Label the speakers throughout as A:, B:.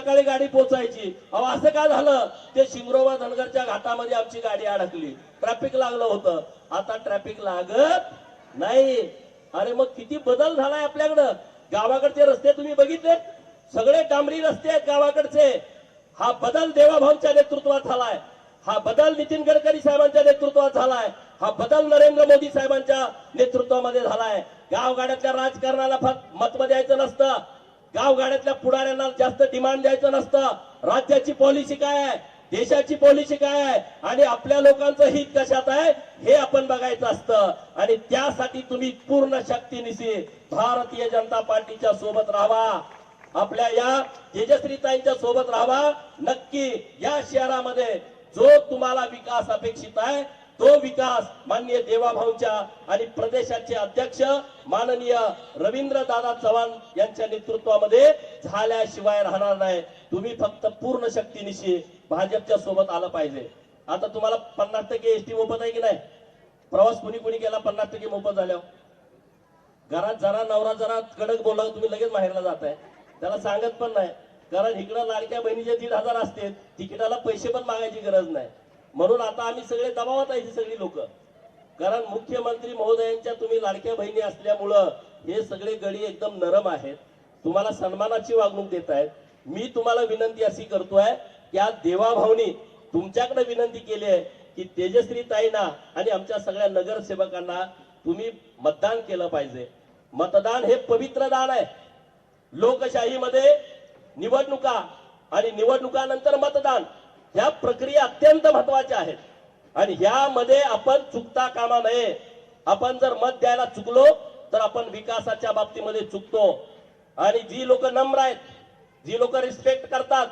A: सकाळी गाडी पोहोचायची. अहो असं का झालं? ते शिंगरोबा धनगरच्या घाटामध्ये आमची गाडी अडकली, ट्रॅफिक लागलं होतं. आता ट्रॅफिक लागत नाही. अरे मग किती बदल झालाय आपल्याकडं. गावाकडचे रस्ते तुम्ही बघितले, सगळे डांबरी रस्ते आहेत गावाकडचे. हा बदल देवाभाऊंच्या नेतृत्वात झालाय. हा बदल नितीन गडकरी साहेबांच्या नेतृत्वात झालाय. हा बदल नरेंद्र मोदी साहेबांच्या नेतृत्वामध्ये झालाय. गावगाड्यातल्या राजकारणाला मत द्यायचं नसतं. गावगाड्यातल्या पुढाऱ्यांना जास्त डिमांड द्यायचं नसतं. राज्याची पॉलिसी काय आहे, देशाची पॉलिसी काय आहे आणि आपल्या लोकांचं हित कशात आहे हे आपण बघायचं असतं. आणि त्यासाठी तुम्ही पूर्ण शक्तीनिशी भारतीय जनता पार्टीच्या सोबत राहावा. आपल्या या तेजश्रीताईंच्या सोबत राहावा. नक्की या शहरामध्ये जो तुम्हाला विकास अपेक्षित आहे तो विकास माननीय देवाभाऊंच्या आणि प्रदेशाचे अध्यक्ष माननीय रवींद्र दादा चव्हाण यांच्या नेतृत्वामध्ये झाल्याशिवाय राहणार नाही. तुम्ही फक्त पूर्ण शक्तीनिशी भाजपच्या सोबत आलं पाहिजे. आता तुम्हाला 50% एसटी मोफत आहे की नाही? प्रवास कुणी कुणी केला 50% मोफत झाल्यावर? घरात जरा नवरा जरा कडक बोलला तुम्ही लगेच बाहेरला जाताय, त्याला सांगत पण नाही. कारण इकडं लाडक्या बहिणीचे 1,500 असते, तिकिटाला पैसे पण मागायची गरज नाही. म्हणून आता आम्ही सगळे दबावात आहे सगळी लोक. कारण मुख्यमंत्री महोदयांच्या तुम्ही लाडक्या बहिणी असल्यामुळं हे सगळे गडी एकदम नरम आहेत, तुम्हाला सन्मानाची वागणूक देत आहेत. मी तुम्हाला विनंती अशी करतोय की आज देवाभाऊनी तुमच्याकडे विनंती केली आहे की तेजश्रीताईंना आणि आमच्या सगळ्या नगरसेवकांना तुम्ही मतदान केलं पाहिजे. मतदान हे पवित्र दान आहे. लोकशाहीमध्ये निवडणुका आणि निवडणुकानंतर मतदान ह्या प्रक्रिया अत्यंत महत्वाच्या आहेत आणि ह्यामध्ये आपण चुकता कामा नये. आपण जर मत द्यायला चुकलो तर आपण विकासाच्या बाबतीमध्ये चुकतो. आणि जी लोक नम्र आहेत, जी लोक रिस्पेक्ट करतात,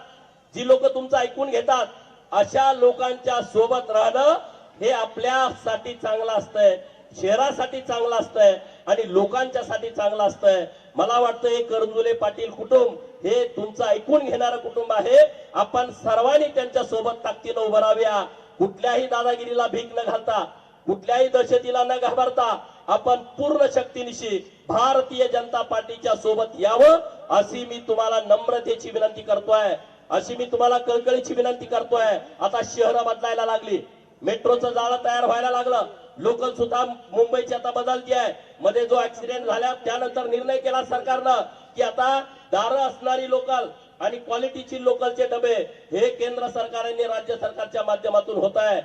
A: जी लोक तुमचं ऐकून घेतात, अशा लोकांच्या सोबत राहणं हे आपल्यासाठी चांगलं असतंय, शहरासाठी चांगलं असतंय आणि लोकांच्यासाठी चांगलं असतंय. मला वाटतं हे करंजुले पाटील कुटुंब हे तुमचं ऐकून घेणारं कुटुंब आहे. आपण सर्वांनी त्यांच्या सोबत ताकदीनं उभं राहाव्या. कुठल्याही दादागिरीला भीक न घालता, कुठल्याही दहशतीला न घाबरता आपण पूर्ण शक्तीनिशी भारतीय जनता पार्टीच्या सोबत यावं अशी मी तुम्हाला नम्रतेची विनंती करतोय, अशी मी तुम्हाला कळकळीची विनंती करतोय. आता शहरं बदलायला लागली, मेट्रोचं जाळं तयार व्हायला लागलं, लोकल सुद्धा मुंबईची आता बदलती आहे. मध्ये जो ऍक्सिडेंट झाला त्यानंतर निर्णय केला सरकारनं की आता दारं असणारी लोकल आणि क्वालिटीची लोकलचे डबे हे केंद्र सरकारने राज्य सरकारच्या माध्यमातून होत आहे.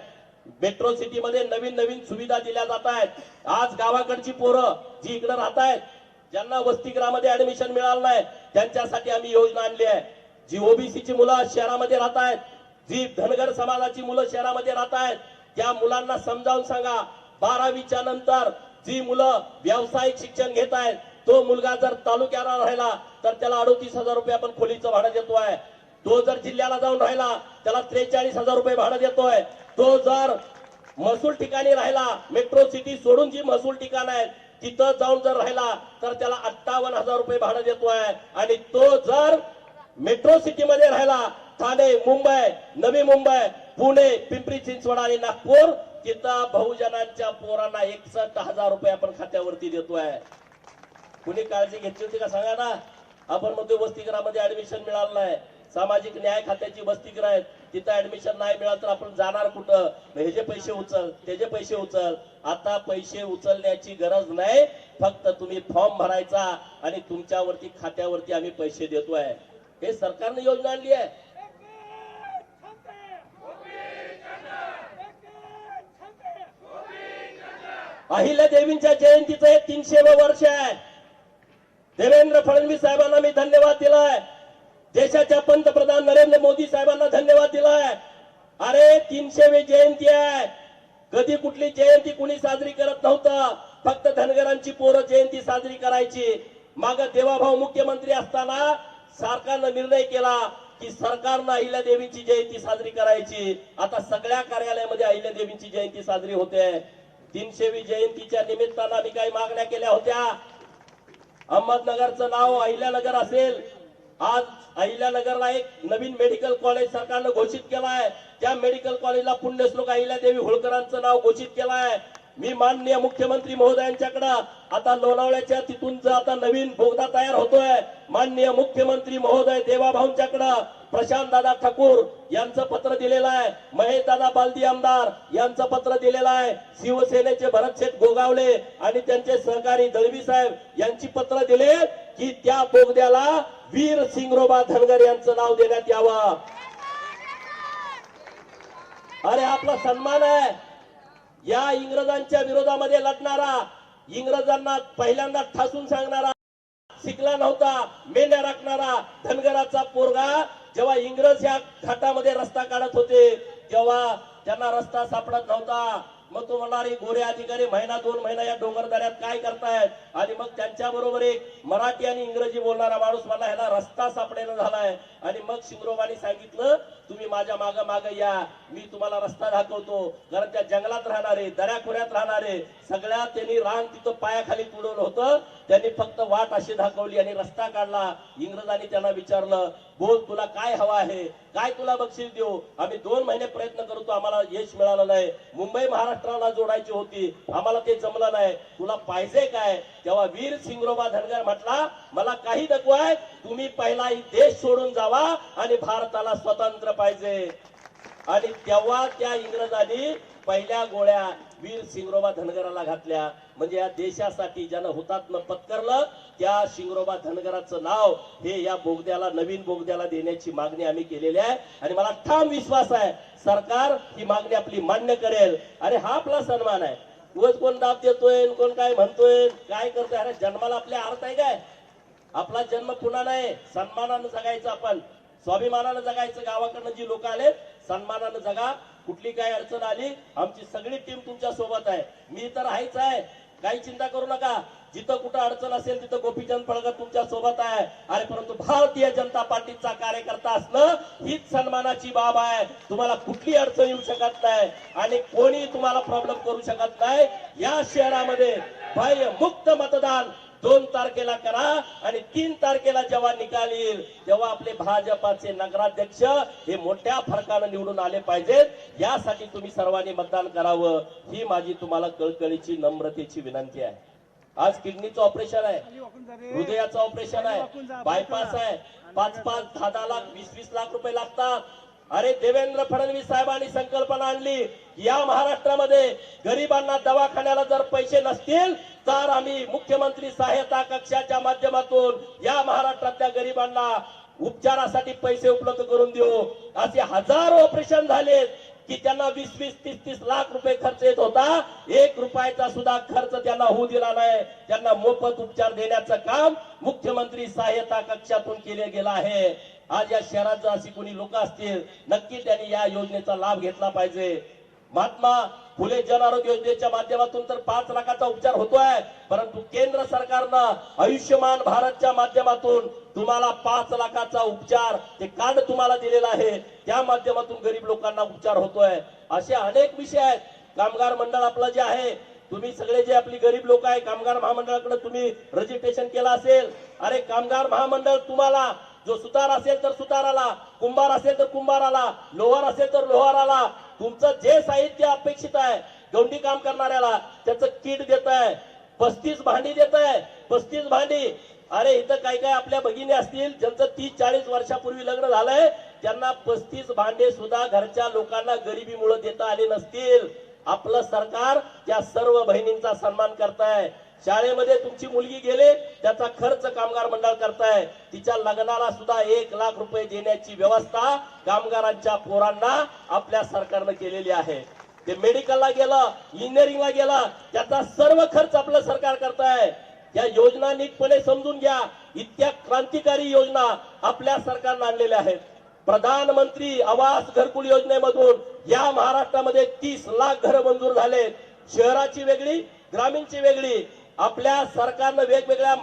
A: मेट्रो सिटी मध्ये नवीन नवीन सुविधा दिल्या जात आहेत. आज गावाकडची पोरं जी इकडे राहत आहेत, ज्यांना वसतिगृहामध्ये ऍडमिशन मिळालं नाही, त्यांच्यासाठी आम्ही योजना आणली आहे. जी ओबीसीची मुलं शहरामध्ये राहत आहेत, जी धनगर समाजाची मुलं शहरामध्ये राहत आहेत, त्या मुलांना समजावून सांगा 12वीच्या नंतर जी मुलं व्यावसायिक शिक्षण घेत आहेत, तो मुलगा जर तालुक्याला राहिला तर त्याला 38,000 रुपये आपण खोलीचं भाडं देतोय. तो जर जिल्ह्याला जाऊन राहिला त्याला 43,000 रुपये भाडं देतोय. तो जर महसूल ठिकाणी राहिला, मेट्रो सिटी सोडून जी महसूल ठिकाण आहेत तिथं जाऊन जर राहिला तर त्याला 58,000 रुपये भाडं देतोय. आणि तो जर मेट्रो सिटी मध्ये राहिला, ठाणे, मुंबई, नवी मुंबई, पुणे, पिंपरी चिंचवड आणि नागपूर, तिथं बहुजनांच्या पोरांना 61,000 रुपये आपण खात्यावरती देतोय. कुणी काळजी घेतली होती का सांगा ना? आपण म्हणतो वसतिगृहामध्ये ऍडमिशन मिळालं नाही, सामाजिक न्याय खात्याची वसतिगृह आहेत, तिथं ऍडमिशन नाही मिळालं तर आपण जाणार कुठं? हे जे पैसे उचल, ते जे पैसे उचल. आता पैसे उचलण्याची गरज नाही, फक्त तुम्ही फॉर्म भरायचा आणि तुमच्यावरती खात्यावरती आम्ही पैसे देतोय. हे सरकारने योजना आणली आहे. अहिल्या देवींच्या जयंतीचं हे 300वे वर्ष आहे. देवेंद्र फडणवीस साहेबांना मी धन्यवाद दिलाय, देशाच्या पंतप्रधान नरेंद्र मोदी साहेबांना धन्यवाद दिलाय. अरे 300वी जयंती आहे. कधी कुठली जयंती कुणी साजरी करत नव्हतं, फक्त धनगरांची पोरं जयंती साजरी करायची. माग देवाभाऊ मुख्यमंत्री असताना सरकारनं निर्णय केला की सरकारनं अहिल्या देवींची जयंती साजरी करायची. आता सगळ्या कार्यालयामध्ये अहिल्या देवींची जयंती साजरी होते. 300वी जयंतीच्या निमित्तानं आम्ही काही मागण्या केल्या होत्या. अहमदनगरचं नाव अहिल्यानगर असेल. आज अहिल्यानगरला एक नवीन मेडिकल कॉलेज सरकारनं घोषित केलं आहे. त्या मेडिकल कॉलेजला पुण्यश्लोक अहिल्यादेवी होळकरांचं नाव घोषित केलं आहे. मी माननीय मुख्यमंत्री महोदयांच्याकडे आता लोणावळ्याच्या तिथून जो आता नवीन बोगदा तयार होतोय, माननीय मुख्यमंत्री महोदय देवाभाऊंच्याकडे प्रशांत दादा ठाकूर यांचं पत्र दिलेलं आहे, महेश दादा बालदी आमदार यांचं पत्र दिलेलं आहे, शिवसेनेचे भरतशेठ गोगावले आणि त्यांचे सहकारी दळवी साहेब यांची पत्र दिले की त्या बोगद्याला वीर सिंगरोबा धनगर यांचं नाव देण्यात यावं. अरे आपला सन्मान आहे. या इंग्रजांच्या विरोधामध्ये लढणारा, इंग्रजांना पहिल्यांदा ठासून सांगणारा, शिकला नव्हता, मेंढ्या राखणारा धनगराचा पोरगा जेव्हा इंग्रज या घाटामध्ये रस्ता काढत होते तेव्हा त्यांना रस्ता सापडत नव्हता. मग तो म्हणणारे गोरे अधिकारी महिना 2 महिना या डोंगरदऱ्यात काय करतायत, आणि मग त्यांच्या बरोबर एक मराठी आणि इंग्रजी बोलणारा माणूस मला ह्याला रस्ता सापडेना झालाय. आणि मग शिंगरोबानी सांगितलं तुम्ही माझ्या माग माग या, मी तुम्हाला रस्ता दाखवतो. कारण त्या जंगलात राहणारे, दऱ्याखोऱ्यात राहणारे सगळ्या त्यांनी रान तिथं पायाखाली तुडवलं होतं. त्यांनी फक्त वाट अशी दाखवली आणि रस्ता काढला. इंग्रजांनी त्यांना विचारलं बोल तुला काय हवा आहे, काय तुला बक्षीस देऊ. आम्ही 2 महिने प्रयत्न करतो, आम्हाला यश मिळालं नाही. मुंबई महाराष्ट्राला जोडायची होती, आम्हाला ते जमलं नाही, तुला पाहिजे काय. तेव्हा वीर सिंगरोबा धनगर म्हटला मला काही नको आहे, तुम्ही पहिला ही देश सोडून जावा आणि भारताला स्वतंत्र पाहिजे. आणि तेव्हा त्या इंग्रजांनी पहिल्या गोळ्या वीर सिंगरोबा धनगराला घातल्या. म्हणजे या देशासाठी ज्यानं हुतात्म पत्करलं त्या सिंगरोबा धनगराचं नाव हे या बोगद्याला, नवीन बोगद्याला देण्याची मागणी आम्ही केलेली आहे. आणि मला ठाम विश्वास आहे सरकार ही मागणी आपली मान्य करेल. अरे हा आपला सन्मान आहे. उगाच कोण दाब देतोय, कोण काय म्हणतोय, काय करतोय. अरे जन्माला आपल्या अर्थ आहे काय? आपला जन्म पुन्हा नाही. सन्मानानं जगायचं, आपण स्वाभिमानानं जगायचं. गावाकडनं जी लोक आले सन्मानानं जगा. कुठली काय अडचण आली आमची सगळी टीम तुमच्या सोबत आहे. मी तर आहेच आहे, काही चिंता करू नका. जिथं कुठं अडचण असेल तिथं गोपीचंद पळकर तुमच्या सोबत आहे. अरे परंतु भारतीय जनता पार्टीचा कार्यकर्ता असणं हीच सन्मानाची बाब आहे. तुम्हाला कुठली अडचण येऊ शकत नाही आणि कोणी तुम्हाला प्रॉब्लेम करू शकत नाही. या शहरामध्ये बाह्य मुक्त मतदान 2 तारखेला करा आणि 3 तारखेला जेव्हा निकाल येईल तेव्हा आपले भाजपाचे नगराध्यक्ष हे मोठ्या फरकानं निवडून आले पाहिजेत. यासाठी तुम्ही सर्वांनी मतदान करावं ही माझी तुम्हाला कळकळीची नम्रतेची विनंती आहे. आज किडनीचं ऑपरेशन आहे, हृदयाचं ऑपरेशन आहे, बायपास आहे. 5-5, 10-10 लाख, 20-20 लाख रुपये लागतात. अरे देवेंद्र फडणवीस साहेबांनी संकल्पना आणली या महाराष्ट्रामध्ये गरिबांना दवाखान्याला जर पैसे नसतील तर आम्ही मुख्यमंत्री सहायता कक्षाच्या माध्यमातून या महाराष्ट्रातल्या गरिबांना उपचारासाठी पैसे उपलब्ध करून देऊ. असे हजारो ऑपरेशन झाले की त्यांना 20-20, 30-30 लाख रुपये खर्च येत होता. 1 रुपयाचा सुद्धा खर्च त्यांना होऊ दिला नाही. त्यांना मोफत उपचार देण्याचं काम मुख्यमंत्री सहायता कक्षातून केले गेलं आहे. आज या शहरात जर अशी कोणी लोक असतील नक्की त्यांनी या योजनेचा लाभ घेतला पाहिजे. महात्मा फुले जन आरोग्य योजनेच्या माध्यमातून तर 5 लाखाचा उपचार होतोय, परंतु केंद्र सरकारनं आयुष्यमान भारतच्या माध्यमातून तुम्हाला 5 लाखाचा उपचार ते कार्ड तुम्हाला दिलेलं आहे. त्या माध्यमातून गरीब लोकांना उपचार होतोय. असे अनेक विषय आहेत. कामगार मंडळ आपलं जे आहे, तुम्ही सगळे जे आपली गरीब लोक आहे कामगार महामंडळाकडे तुम्ही रजिस्ट्रेशन केलं असेल. अरे कामगार महामंडळ तुम्हाला जो सुतार असेल तर सुताराला, कुंभार असेल तर कुंभाराला, लोहार असेल तर लोहाराला तुमचं जे साहित्य अपेक्षित आहे गवंडी काम करणाऱ्याला त्याचं किट देत आहे. 35 भांडी देत आहे, 35 भांडी. अरे इथं काय काय आपल्या भगिनी असतील ज्यांचं 30-40 वर्षापूर्वी लग्न झालंय त्यांना 35 भांडे सुद्धा घरच्या लोकांना गरिबीमुळे देता आले नसतील. आपलं सरकार त्या सर्व बहिणींचा सन्मान करताय. शाळेमध्ये तुमची मुलगी गेले त्याचा खर्च कामगार मंडळ करताय. तिच्या लग्नाला सुद्धा 1 लाख रुपये देण्याची व्यवस्था कामगारांच्या पोरांना आपल्या सरकारनं केलेली आहे. ते मेडिकलला गेलं, इंजिनिअरिंगला गेलं, त्याचा सर्व खर्च आपलं सरकार करताय. या योजना नीटपणे समजून घ्या. इतक्या क्रांतिकारी योजना आपल्या सरकारनं आणलेल्या आहेत. प्रधानमंत्री आवास घरकुल योजनेमधून या महाराष्ट्रामध्ये 30 लाख घरं मंजूर झाले. शहराची वेगळी, ग्रामीणची वेगळी. आपल्या सरकारनं वेगवेगळ्या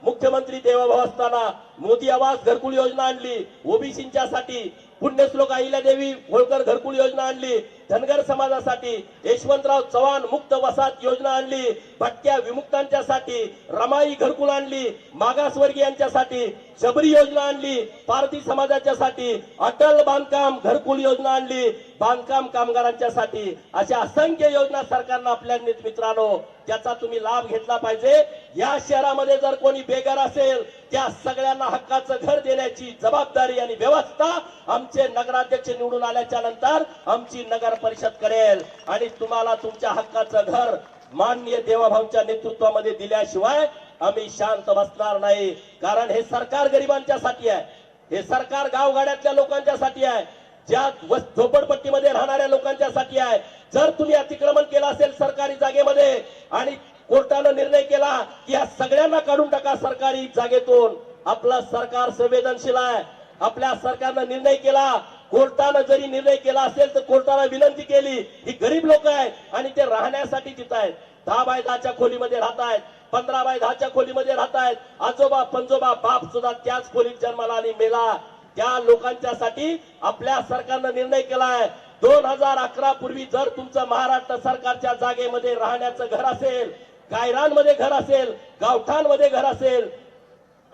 A: मुख्यमंत्री देवभाव असताना मोदी आवास घरकुल योजना आणली, ओबीसींच्यासाठी पुण्यश्लोक अहिल्यादेवी होळकर घरकुल योजना आणली, धनगर समाजासाठी यशवंतराव चव्हाण मुक्त वसाहत योजना आणली, भटक्या विमुक्तांच्यासाठी रमाई घरकुल आणली, मागासवर्गीयांच्यासाठी शबरी योजना आणली, पारधी समाजाच्यासाठी अटल बांधकाम घरकुल योजना आणली, बांधकाम कामगारांच्यासाठी अशा असंख्य योजना सरकारनं आपल्या मित्रांनो त्याचा तुम्ही लाभ घेतला पाहिजे। या शहरामध्ये जर कोणी बेघर असेल त्या सगळ्यांना हक्काचं घर देण्याची जबाबदारी आणि व्यवस्था आमचे नगराध्यक्ष निवडून आल्याच्या नंतर आमची नगर परिषद करेल आणि तुम्हाला तुमच्या हक्काचं घर माननीय देवाभाऊंच्या नेतृत्वामध्ये दिल्याशिवाय आम्ही शांत बसणार नाही। कारण हे सरकार गरिबांच्यासाठी आहे, हे सरकार गावगाड्यातल्या लोकांच्यासाठी आहे, ज्या झोपडपट्टीमध्ये राहणाऱ्या लोकांच्यासाठी आहे। जर तुम्ही अतिक्रमण केलं असेल सरकारी जागेमध्ये आणि कोर्टानं निर्णय केला की या सगळ्यांना काढून टाका सरकारी जागेतून, आपलं सरकार संवेदनशील आहे। आपल्या सरकारनं निर्णय केला, कोर्टानं जरी निर्णय केला असेल तर कोर्टाला विनंती केली, ही गरीब लोक आहेत आणि ते राहण्यासाठी तिथं आहेत, 10 बाय 10च्या खोलीमध्ये राहत आहेत, 15 बाय 10च्या खोलीमध्ये राहत आहेत, आजोबा पंजोबा बाप सुद्धा त्याच खोलीत जन्माला आणि मेला, त्या लोकांच्यासाठी आपल्या सरकारनं निर्णय केलाय। 2011 पूर्वी जर तुमचं महाराष्ट्र सरकारच्या जागेमध्ये राहण्याचं घर असेल, गायरांमध्ये घर असेल, गावठाणमध्ये घर असेल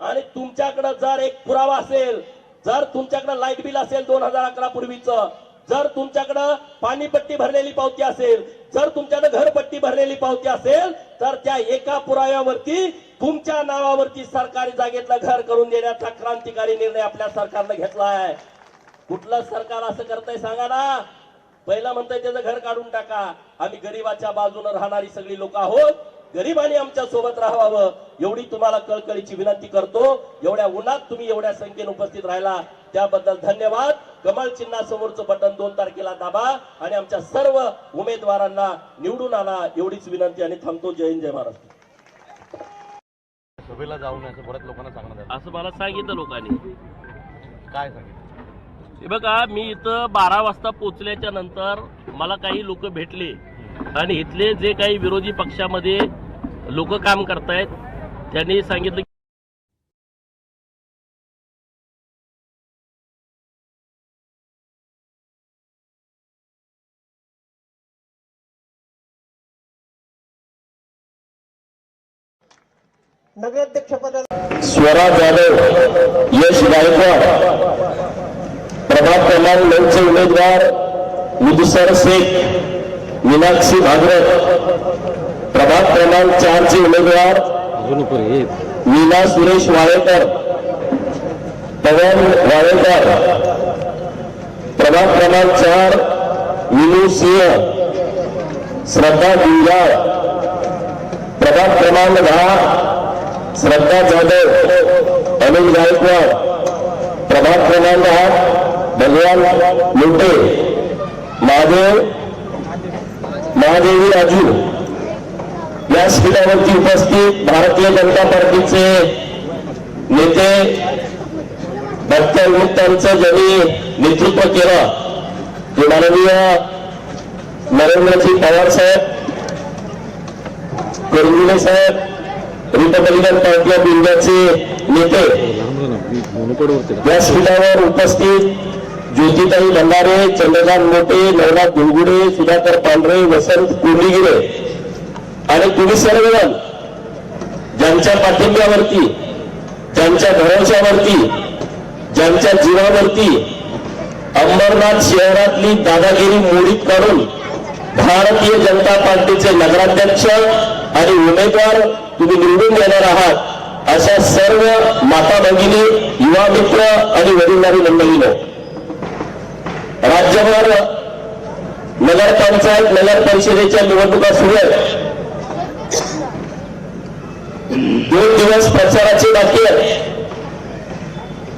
A: आणि तुमच्याकडे जर एक पुरावा असेल, जर तुमच्याकडे लाईट बिल असेल 2011 पूर्वीचं, जर तुमच्याकडे पाणीपट्टी भरलेली पावती असेल, जर तुमच्याकडे घरपट्टी भरलेली पावती असेल तर त्या एका पुराव्यावरती तुमच्या नावावरती सरकारी जागेतलं घर करून देण्याचा क्रांतिकारी निर्णय आपल्या सरकारनं घेतला आहे। कुठलं सरकार असं करतंय सांगा ना? पहिला म्हणतंय त्याचं घर काढून टाका, आम्ही गरीबाच्या बाजूने राहणारी सगळी लोक आहोत, गरिबांनी आमच्या सोबत राहावं एवढी तुम्हाला कळकळीची विनंती करतो। एवढ्या उन्हात तुम्ही एवढ्या संख्येने उपस्थित राहिला त्याबद्दल धन्यवाद। कमळ चिन्हासमोरचं बटन 2 तारखेला दाबा आणि आमच्या सर्व उमेदवारांना निवडून आणा एवढीच विनंती आणि थांबतो। जय हिंद, जय महाराष्ट्र।
B: सभेला जाऊन असं बऱ्याच लोकांना सांगण्यात
A: असं मला सांगितलं लोकांनी।
B: काय सांगितलं?
A: हे बघा, मी इथं 12 वाजता पोहोचल्याच्या नंतर मला काही लोक भेटले आणि इथले जे काही विरोधी पक्षामध्ये लोक काम करतायत त्यांनी सांगितलं
C: नगराध्यक्षपदाला
D: स्वराज यादव, यश गायकवाड, प्रभाग क्रमांक 9 चे उमेदवार मुदसर शेख, मीनाक्षी भागवत, प्रभाग क्रमांक 4 चे उमेदवार मीना सुरेश वाळेकर, पवन वाळेकर, प्रभाग क्रमांक 4 विनू सिंह, श्रद्धा गुंजाळ, प्रभाग क्रमांक 10 श्रद्धा जाधव, अनिल गायकवाड, प्रभाग क्रमांक 8 भगवान लोटे, महादेवी राजू। या शिबिरावरती उपस्थित भारतीय जनता पार्टीचे नेते भटक्या विमुक्तांचं ज्यांनी नेतृत्व केलं ते माननीय नरेंद्रजी पवार साहेब, करंजुले साहेब, रिपब्लिकन पार्टी ऑफ इंडियाचे नेते, या शिबिरावर उपस्थित ज्योतिताई भंडारे, चंद्रकांत मोटे, नवनाथ गुळगुडे, सुधाकर पांढरे, वसंत कोंडीगिरे आणि तुम्ही सर्वजण ज्यांच्या पाठिंब्यावरती, ज्यांच्या भरोश्यावरती, ज्यांच्या जीवावरती अंबरनाथ शहरातली दादागिरी मोडीत काढून भारतीय जनता पार्टीचे नगराध्यक्ष आणि उमेदवार तुम्ही निवडून देणार आहात अशा सर्व माता भगिनी, युवा मित्र आणि वडीलधारी मंडळींनो, राज्यभर नगरपंचायत, नगर परिषदेच्या निवडणुका सुरू आहेत। 2 दिवस प्रचाराचे बाकी आहेत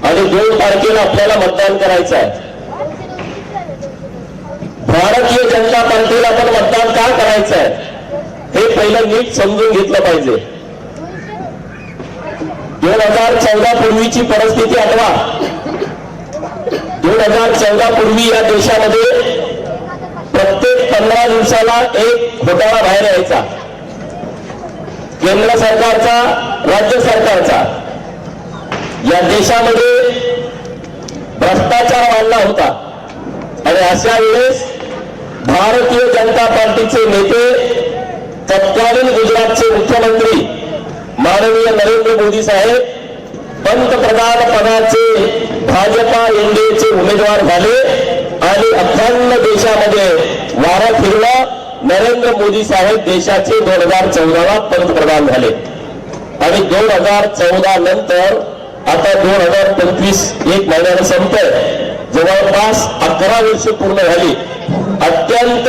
D: आणि 2 तारखेला आपल्याला मतदान करायचं आहे। भारतीय जनता पार्टीला आपण मतदान का करायचं आहे हे पहिलं नीट समजून घेतलं पाहिजे। 2014 पूर्वीची परिस्थिती आठवा। 2014 पूर्वी या देशामध्ये प्रत्येक 15 दिवसाला एक घोटाळा बाहेर यायचा। केंद्र सरकारचा, राज्य सरकारचा या देशामध्ये भ्रष्टाचार वाढला होता आणि अशा वेळेस भारतीय जनता पार्टीचे नेते, तत्कालीन गुजरातचे मुख्यमंत्री माननीय नरेंद्र मोदी साहेब पंतप्रधान पदाचे भाजपा एनडीएचे उमेदवार झाले आणि अखंड देशामध्ये वारा फिरला. नरेंद्र मोदी साहेब देशाचे 2014ला पंतप्रधान झाले आणि 2014 नंतर आता 2025 एक महिन्यानं संपतंय. जवळपास 11 वर्ष पूर्ण झाली. अत्यंत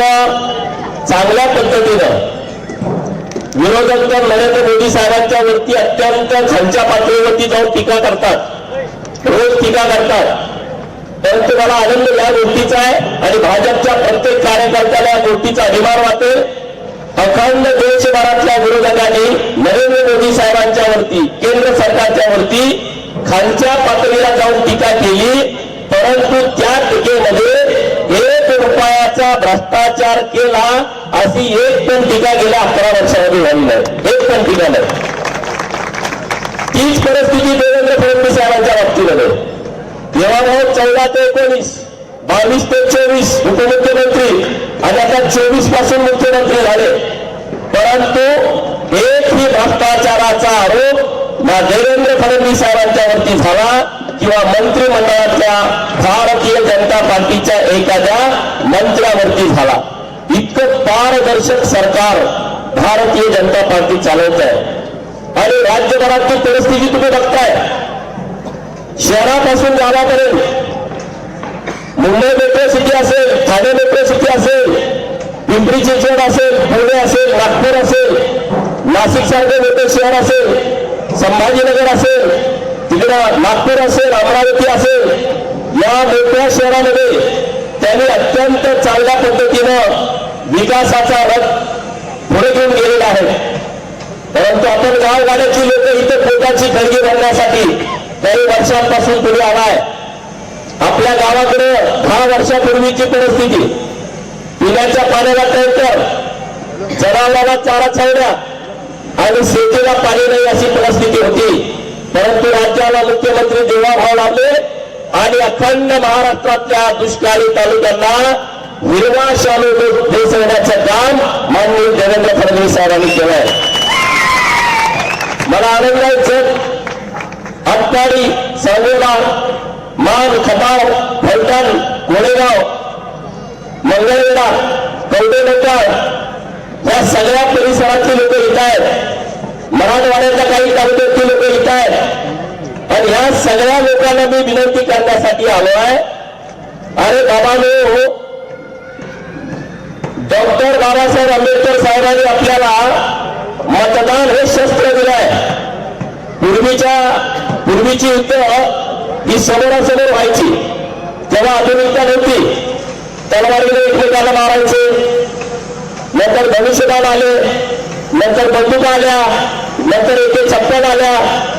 D: चांगल्या पद्धतीनं विरोधक तर नरेंद्र मोदी साहेबांच्या वरती अत्यंत खालच्या पातळीवरती जाऊन टीका करतात, रोज टीका करतात. परंतु मला आनंद या गोष्टीचा आहे आणि भाजपच्या प्रत्येक कार्यकर्त्याला या गोष्टीचा अभिमान वाटेल. अखंड देशभरातल्या विरोधकांनी नरेंद्र मोदी साहेबांच्या वरती, केंद्र सरकारच्या वरती खालच्या पातळीला जाऊन टीका केली, परंतु त्या टीकेमध्ये 1 रुपयाचा भ्रष्टाचार केला अशी एक पण टीका गेल्या 11 वर्षामध्ये झाली नाही. एक पण टीका नाही. तीच परिस्थिती देवेंद्र फडणवीस साहेबांच्या बाबतीमध्ये. तेव्हा 14 ते 19, 22 ते 24 उपमुख्यमंत्री आणि आता 24 पासून मुख्यमंत्री झाले, परंतु एकही भ्रष्टाचाराचा आरोप ना देवेंद्र फडणवीस साहेबांच्या वरती झाला किंवा मंत्रिमंडळातल्या भारतीय जनता पार्टीच्या एखाद्या मंत्र्यावरती झाला. इतकं पारदर्शक सरकार भारतीय जनता पार्टी चालवत आहे आणि राज्यभरातली परिस्थिती तुम्ही बघताय. शहरापासून गावापर्यंत, मुंबई मेट्रो सिटी असेल, ठाणे मेट्रो सिटी असेल, पिंपरी चिंचवड असेल, पुणे असेल, नागपूर असेल, नाशिक सारखे मोठे शहर असेल, संभाजीनगर असेल, तिकडं नागपूर असेल, अमरावती असेल, या मोठ्या शहरामध्ये त्यांनी अत्यंत चांगल्या पद्धतीनं विकासाचा रथ पुढे घेऊन गेलेला आहे. परंतु आपण गावगाड्याची लोक इथं पोटाची खळगी भरण्यासाठी काही वर्षांपासून पुढे आलाय. आपल्या गावाकडे 10 वर्षापूर्वीची परिस्थिती, पिण्याच्या पाण्याला टँकर, जनावरांना चारा छावण्या आणि शेतीला पाणी नाही अशी परिस्थिती होती. परंतु राज्याला मुख्यमंत्री देवाभाव लावले आणि अखंड महाराष्ट्रातल्या दुष्काळी तालुक्यांना हिरवा शालू देसवण्याचं काम माननीय देवेंद्र फडणवीस साहेबांनी केलंय. मला आनंद आहे. आटपाडी, सांगोला, मान, खटाव, फलटण, कोळेगाव, मंगळवेढा, कवडेलोकार या सगळ्या परिसरातली लोक येत आहेत. मराठवाड्याच्या काही तालुक्यातली लोक येत आहेत आणि ह्या सगळ्या लोकांना मी विनंती करण्यासाठी आलो आहे. अरे बाबांनो, डॉक्टर बाबासाहेब आंबेडकर साहेबांनी आपल्याला मतदान हे शस्त्र दिलंय. पूर्वीची युद्ध ही समोरासमोर व्हायची, तेव्हा आधुनिकता नव्हती. तलवारीने एकमेकांना मारायचे, नंतर धनुष्यबाण आले, नंतर बंदुका आल्या, नंतर AK-56 आल्या,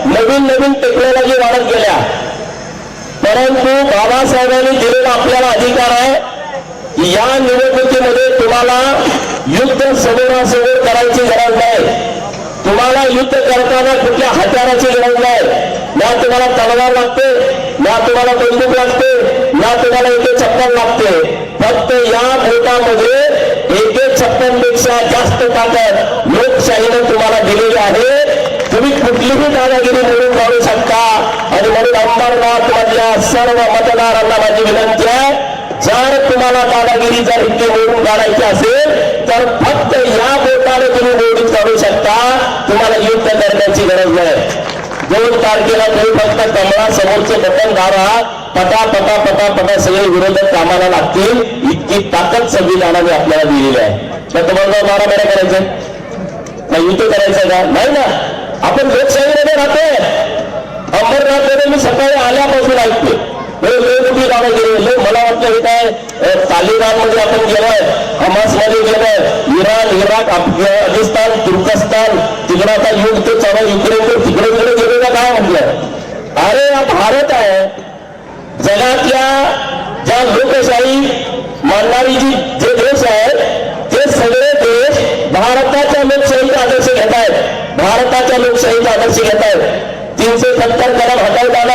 D: नवीन नवीन टेक्नॉलॉजी वाढत गेल्या. परंतु बाबासाहेबांनी दिलेला आपल्याला अधिकार आहे की या निवडणुकीमध्ये तुम्हाला युद्ध समोरासमोर करायची गरज नाही. तुम्हाला युद्ध करताना कुठल्या हत्याराची गरज नाही. ना तुम्हाला तलवार लागते, ना तुम्हाला बंदूक लागते, ना तुम्हाला AK-56 लागते. फक्त या भोटामध्ये AK-56 पेक्षा जास्त ताकद लोकशाहीने तुम्हाला दिलेली आहे. तुम्ही कुठलीही दादागिरी मोडून काढू शकता आणि म्हणून अंबरनाथ मधल्या सर्व मतदारांना माझी विनंती आहे, जर तुम्हाला दादागिरी जर इतकी मोडून काढायची असेल तर फक्त या बोटाने तुम्ही मोडून काढू शकता. तुम्हाला युद्ध करण्याची गरज नाही. 2 तारखेला तुम्ही फक्त कमळा समोरचे बटन दाबा, पटा पटा पटा पटा सगळे विरोधक कामाला लागतील. इतकी ताकद संविधानाने आपल्याला दिलेली आहे. तर तुम्हाला मारामाऱ्या करायचं का, युद्ध करायचं का? नाही ना. आपण लोकशाहीमध्ये राहतोय. अंबरनाथमध्ये मी सकाळी आल्यापासून ऐकते मोठी गावं गेली. मला वाटलं हे काय तालिबानमध्ये आपण गेलोय, हमासमध्ये गेलोय, इराण, इराक, अफगाणिस्तान, तुर्कस्तान, तिकडं आता युद्ध चालू, युक्रेन, तिकडे गेलो का काय म्हटलं. अरे हा भारत आहे. जगातल्या ज्या लोकशाही मानणारी जे देश आहेत ते सगळे देश भारताच्या लोकशाहीचा आदर्श घेत आहेत. भारताच्या लोकशाहीचा आदर्श घेत आहेत. 370 कलम हटवताना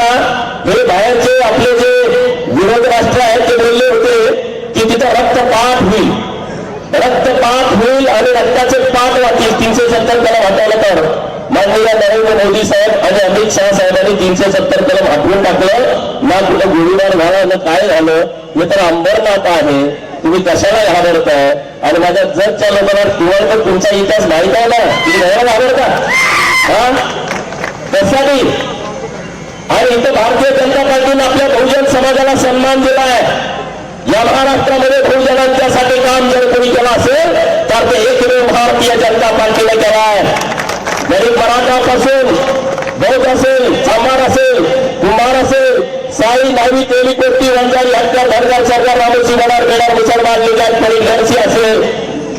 D: हे बाहेरचे आपले जे विरोध राष्ट्र आहेत ते बोलले होते की तिथं रक्तपात होईल आणि रक्ताचे पाठ वाटतील 370 कलम हटवलं तर. माननीय नरेंद्र मोदी साहेब आणि अमित शहा साहेबांनी 370 कलम हटवून टाकलं. ना कुठं गोळीबार झाला ना काय झालं. हे तर अंबरनाथ आहे, तुम्ही कशाला घाबरताय. आणि माझ्या जगच्या लोकांना तुम्हाला तर तुमचा इतिहास माहित आहे ना, तुम्ही घ्यायला घाबरता हा त्यासाठी. आणि इथं भारतीय जनता पार्टीने आपल्या बहुजन समाजाला सन्मान दिला आहे. या महाराष्ट्रामध्ये बहुजनांच्यासाठी काम जर कोणी केलं असेल तर ते एकमेव भारतीय जनता पार्टीने केला आहे. गरीब मराठापासून बौद्ध असेल, चांभार असेल, कुंभार असेल, साई नावी तेली कोटी वंजारी हत्यार धनगर सरकार रामोशी वडार बेडार मुसलमान लिंगायत परिघरसी असेल,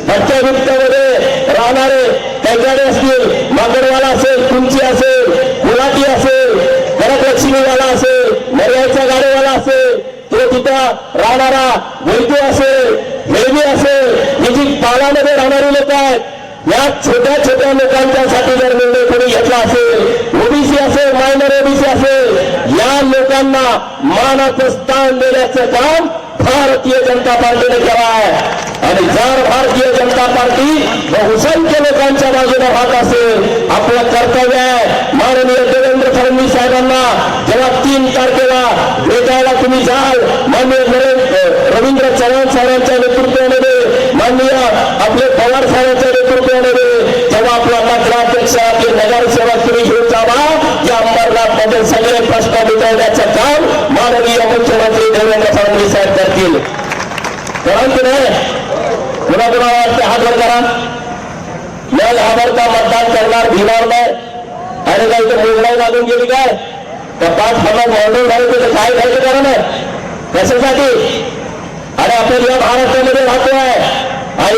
D: हत्यावित्तमध्ये राहणारे कैकाडे असतील, मागडवाला असेल, कुंची असेल, गुलाटी असेल, गणकलक्ष्मीवाला असेल, मर्याचा गाडेवाला असेल, तो तिथं राहणारा वैद्य असेल, हेवी असेल, ही जी पालामध्ये राहणारी लोक आहेत, या छोट्या छोट्या लोकांच्यासाठी जर निर्णय कोणी घेतला असेल, ओबीसी असेल, मायनर ओबीसी असेल, या लोकांना मानाचं स्थान देण्याचं काम भारतीय जनता पार्टीने केलं आहे. आणि जर भारतीय जनता पार्टी बहुसंख्य लोकांच्या बाजूने राहत असेल, आपलं कर्तव्य आहे माननीय देवेंद्र फडणवीस साहेबांना जेव्हा 3 तारखेला भेटायला तुम्ही जाल, माननीय रवींद्र चव्हाण साहेबांच्या नेतृत्वामध्ये, माननीय आपले पवार साहेबांच्या नेतृत्वामध्ये, जेव्हा आपला नगराध्यक्ष आपले नगरसेवक तुम्ही घेऊन जावा, या अंबरनाथ मध्ये सगळे प्रश्न मिटवण्याचं काम माननीय मुख्यमंत्री देवेंद्र फडणवीस साहेब करतील. परंतु नाही कुणाकुणा वाटते हात वर करा, न घाबरता मतदान करणार, भिणार नाही. आणि काही तर निर्णय लागून गेली काय त्या 5 हजार मॉडल झाले तर काय घ्यायचं कारण आहे कशासाठी. आणि आपण या महाराष्ट्रामध्ये राहतो आहे आणि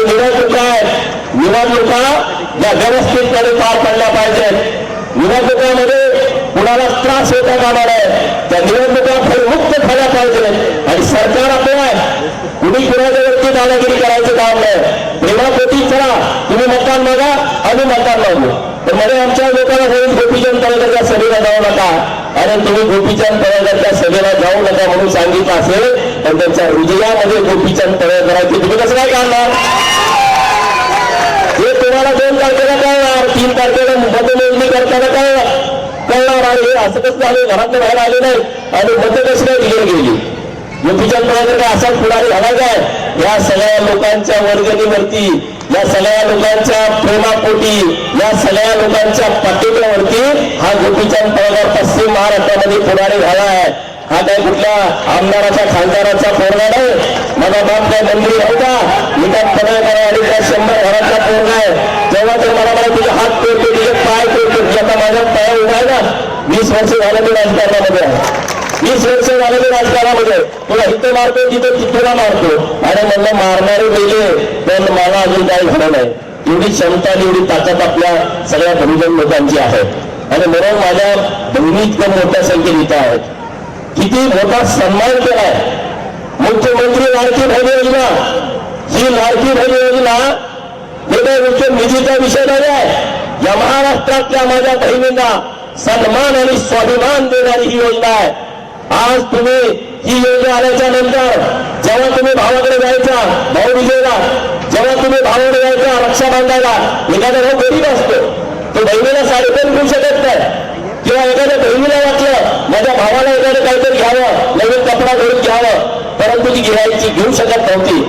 D: निवडणुका या व्यवस्थितपणे पार पडल्या पाहिजेत. निवडणुकामध्ये कुणाला त्रास होता कामा नये, त्या निवडणुका भयमुक्त झाल्या पाहिजेत. आणि सरकार आपलं आहे, कुणी कुणाच्या वरती दादागिरी करायचं काम नाही. प्रेमापोटी चला तुम्ही मतदान मागा, आम्ही मतदान मागू. तर मध्ये आमच्या लोकांना होईल गोपीचंद पडळकरच्या सभेला जाऊ नका, आणि तुम्ही गोपीचंद पडळकरच्या सभेला जाऊ नका म्हणून सांगितलं असेल, पण त्यांच्या हृदयामध्ये गोपीचंद पडळकरांची तुम्ही कसं काय काढणार. हे तुम्हाला 2 तारखेला कळणार, 3 तारखेला मतमोजणी करताना कळणार. आणि हे असं कसं झालं, घरातनं बाहेर आले नाही आणि मत कशी काय दिली गेली. गोपीचंद पडळकर काय असाच पुढारी झाला काय. या सगळ्या लोकांच्या वर्गणीवरती, या सगळ्या लोकांच्या प्रेमापोटी, या सगळ्या लोकांच्या पाठिंब्यावरती हा गोपीचंद पडळकर पश्चिम महाराष्ट्रामध्ये पुढारी झाला आहे. हा काय कुठल्या आमदाराच्या खासदाराचा पोरगा नाही. माझा बाप काय मंत्री नव्हता, एका पडळकर आणि त्या 100 घराचा पोरगा आहे. तेव्हा तर मला तुझे हात तोडतो, तुझे पाय तोडतो. आता माझ्या पाया उभा आहे ना, 20 वर्ष झालं मी राजकारणामध्ये आहे, 20 वर्ष झालं मी राजकारणामध्ये. तुला इथं मारतो तिथं तिथेला मारतो. आणि म्हणलं मारणारे गेले पण मला अजून काही झालं नाही. एवढी क्षमता आणि एवढी ताकद आपल्या सगळ्या बहुजन लोकांची आहे. आणि म्हणून माझ्या बहिणी इतक्या मोठ्या संख्येत इथं आहेत. किती मोठा सन्मान केलाय. मुख्यमंत्री लाडकी बहीण योजना, ही लाडकी बहीण योजना हे मुख्य निधीचा विषय नाही आहे. या महाराष्ट्रातल्या माझ्या बहिणींना सन्मान आणि स्वाभिमान देणारी ही योजना आहे. आज तुम्ही ही योजना आल्याच्या नंतर जेव्हा तुम्ही भावाकडे जायचा भाऊबीजेला, जेव्हा तुम्ही भावाकडे जायचा रक्षा बांधायला, एखादा भाऊ गरीब असतो, तो बहिणीला साडी पण घेऊ शकत नाही. किंवा एखाद्या बहिणीला वाटलं माझ्या भावाला एखादं काहीतरी घ्यावं, नवीन कपडा घडून घ्यावं, परंतु ती घेऊ शकत नव्हती.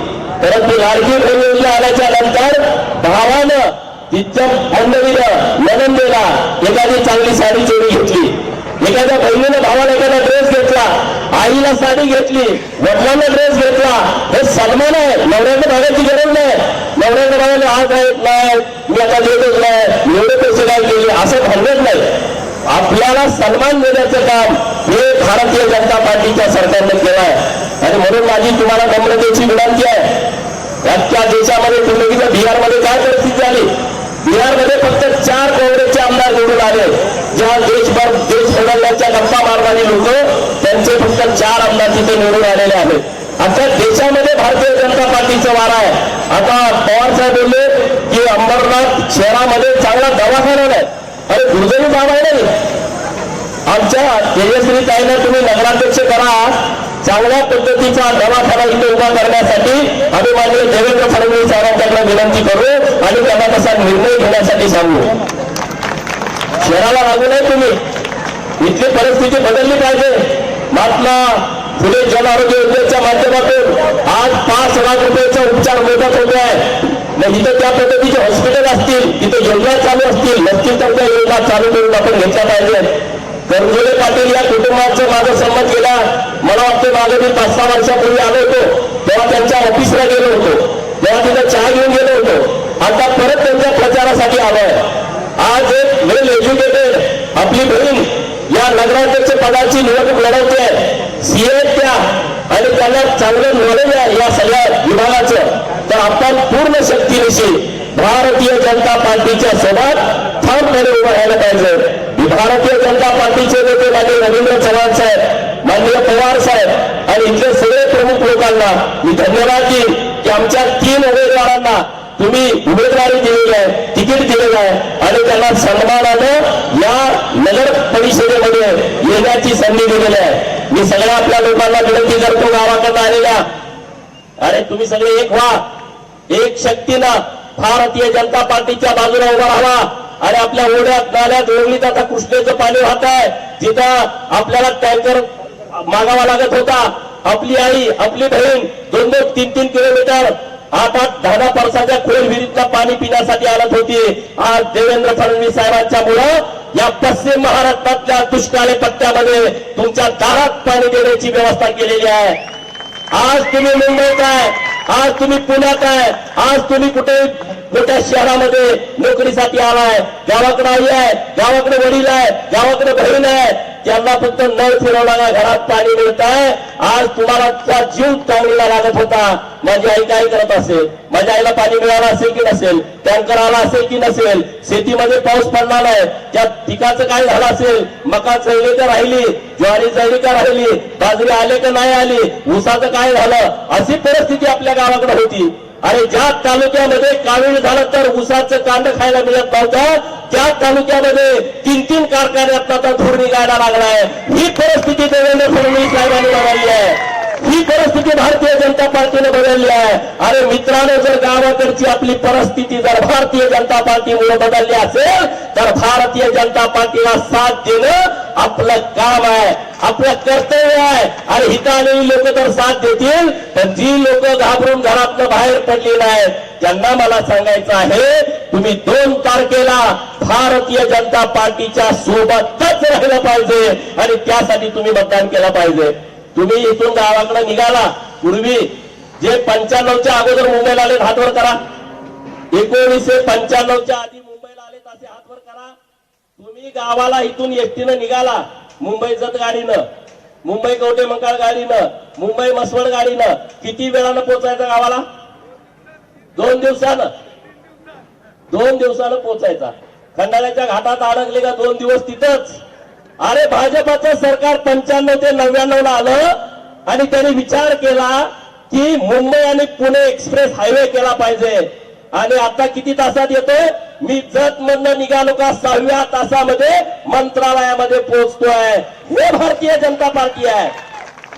D: परंतु लाडकी बहीण योजना आल्याच्या नंतर भावानं तिच्या मंडळीनं ननंदेला एखादी चांगली साडी चोरी घेतली, एखाद्या बहिणीनं भावाला एखादा ड्रेस घेतला, आईला साडी घेतली, वडिलांना ड्रेस घेतला. हे सन्मान आहे. नवऱ्याच्या भागाची गरज नाही. नवऱ्याच्या भागाने आज आहेत नाही, मी आता देतच नाही, एवढे पैसे काय केले असं म्हणत नाही. आपल्याला सन्मान देण्याचं काम हे भारतीय जनता पार्टीच्या सरकारने केलं आहे. आणि म्हणून माझी तुम्हाला नम्रतेची विनंती आहे. आजच्या देशामध्ये तुम्ही बघितलं बिहारमध्ये काय परिस्थिती झाली. बिहारमध्ये फक्त 4 काँग्रेसचे आमदार निवडून आले. ज्या देश बदलण्याच्या गप्पा मारणारी लोक, त्यांचे फक्त 4 आमदार तिथे निवडून आलेले आहेत. आता देशामध्ये भारतीय जनता पार्टीचा वारा आहे. आता पवार साहेब बोलले की अंबरनाथ शहरामध्ये चांगला दवाखाना नाही. अरे दुर्दैवी बाब आहे नाही. आमच्या तेजस्वी ताईंना तुम्ही नगराध्यक्ष करा, चांगल्या पद्धतीचा दवाखाना इथे उभा करण्यासाठी आम्ही माननीय देवेंद्र फडणवीस साहेबांच्याकडे विनंती करू आणि त्यांना तसा निर्णय घेण्यासाठी सांगू. शहराला लागू नये तुम्ही, इथली परिस्थिती बदलली पाहिजे. महात्मा फुले जन आरोग्य योजनेच्या माध्यमातून आज 5 लाख रुपयाचा उपचार मोफत होतो आहे. मग इथं त्या पद्धतीचे हॉस्पिटल असतील, तिथे योजना चालू असतील, नसतील तर त्या योजना चालू करून आपण घेतल्या पाहिजे. करंजुले पाटील या कुटुंबाचं माझा सन्मान केला. मला वाटतं मागे मी 5-6 वर्षापूर्वी आलो होतो, तेव्हा त्यांच्या ऑफिसला गेलो होतो, तेव्हा तिथं चहा घेऊन गेलो होतो. आता परत त्यांच्या प्रचारासाठी आलोय. आज एक वेल एज्युकेटेड आपली बहीण या नगराध्यक्ष पदाची निवडणूक लढवते आहे. सीए त्या आणि त्यांना चांगलं नॉलेज आहे या सगळ्या विभागाचं. तर आपण पूर्ण शक्तीनिशी भारतीय जनता पार्टीच्या सोबत ठामपणे उभं राहायला पाहिजे. भारतीय जनता पार्टीचे नेते माननीय रवींद्र चव्हाण साहेब, माननीय पवार साहेब आणि इथले सगळे प्रमुख लोकांना मी धन्यवाद देईन की आमच्या 3 उमेदवारांना तुम्ही उमेदवारी दिलेली आहे, तिकीट दिलेलं आहे आणि त्यांना सन्मानानं या नगर परिषदेमध्ये येण्याची संधी दिलेली आहे. मी सगळ्या आपल्या लोकांना विनंती करतो, गावाकडनं आलेल्या, अरे तुम्ही सगळे एक व्हा, एक शक्तीनं भारतीय जनता पार्टीच्या बाजूला उभा राहा. आणि आपल्या ओढ्यात नाल्यात ओढलीत आता कृष्णेचं पाणी वाहत आहे, जिथं आपल्याला टँकर मागावा लागत होता. आपली आई, आपली बहीण 2-3 किलोमीटर 8-10 परसाच्या खोल विहिरीतनं पाणी पिण्यासाठी आणत होती. आज देवेंद्र फडणवीस साहेबांच्या मुळे या पश्चिम महाराष्ट्रातल्या दुष्काळी पट्ट्यामध्ये तुमच्या दारात पाणी देण्याची व्यवस्था केलेली आहे. आज तुम्ही मुंबईत आहे, आज तुम्ही पुण्यात आहे, आज तुम्ही कुठे मोठ्या शहरामध्ये नोकरीसाठी आलाय, गावाकडे आई आहे, गावाकडे वडील आहे, गावाकडे बहीण आहे, त्यांना फक्त नळ फिरवला घरात पाणी मिळत आहे. आज तुम्हाला त्या जीव तांगला लागत होता. माझी आई काय करत असेल, माझ्या आईला पाणी मिळालं असेल की नसेल, टँकर आला असेल की नसेल, शेतीमध्ये पाऊस पडला नाही, त्या पिकाचं काय झालं असेल, मका चळली का राहिली, ज्वारी चळली का राहिली, बाजरी आले का नाही आली, ऊसाचं काय झालं, अशी परिस्थिती आपल्या गावाकडे होती. अरे ज्या तालुक्यामध्ये कावीळ झालं तर ऊसाचं कांड खायला मिळत नव्हतं, त्या तालुक्यामध्ये 3-3 कारखान्यात आता धूर निघायला लागलाय. ही परिस्थिती देवेंद्र फडणवीस साहेबांनी बदलली आहे. ही परिस्थिती भारतीय जनता पार्टीने बदलली आहे. अरे मित्रांनो, जर गावाकडची आपली परिस्थिती जर भारतीय जनता पार्टीमुळे बदलली असेल तर भारतीय जनता पार्टीला साथ देणं आपलं काम आहे, आपलं कर्तव्य आहे. आणि हिथं आलेली लोक तर साथ देतील, पण जी लोक घाबरून घरातनं बाहेर पडली नाहीत त्यांना मला सांगायचं आहे, तुम्ही 2 तारखेला भारतीय जनता पार्टीच्या सोबतच राहिलं पाहिजे आणि त्यासाठी तुम्ही मतदान केलं पाहिजे. तुम्ही इथून गावाकडे निघाला, पूर्वी जे 95च्या अगोदर मुंबईला आले हातवर करा, 1995च्या आधी मुंबईला आले असे हातवर करा. तुम्ही गावाला इथून एसटीनं निघाला, मुंबई जत गाडीनं, मुंबई कवठे मंकाळ गाडीनं, मुंबई मसवड गाडीनं, किती वेळानं पोहोचायचं गावाला? 2 दिवसानं. 2 दिवसानं पोहोचायचा. खंडाळ्याच्या घाटात अडकले का 2 दिवस तिथंच. अरे भाजपाचं सरकार 95 ते 99ला आलं आणि त्यांनी विचार केला की मुंबई आणि पुणे एक्सप्रेस हायवे केला पाहिजे. आणि आता किती तासात येतोय? मी जत मधनं निघालो का 6व्या तासामध्ये मंत्रालयामध्ये पोहोचतोय. हे भारतीय जनता पार्टी आहे,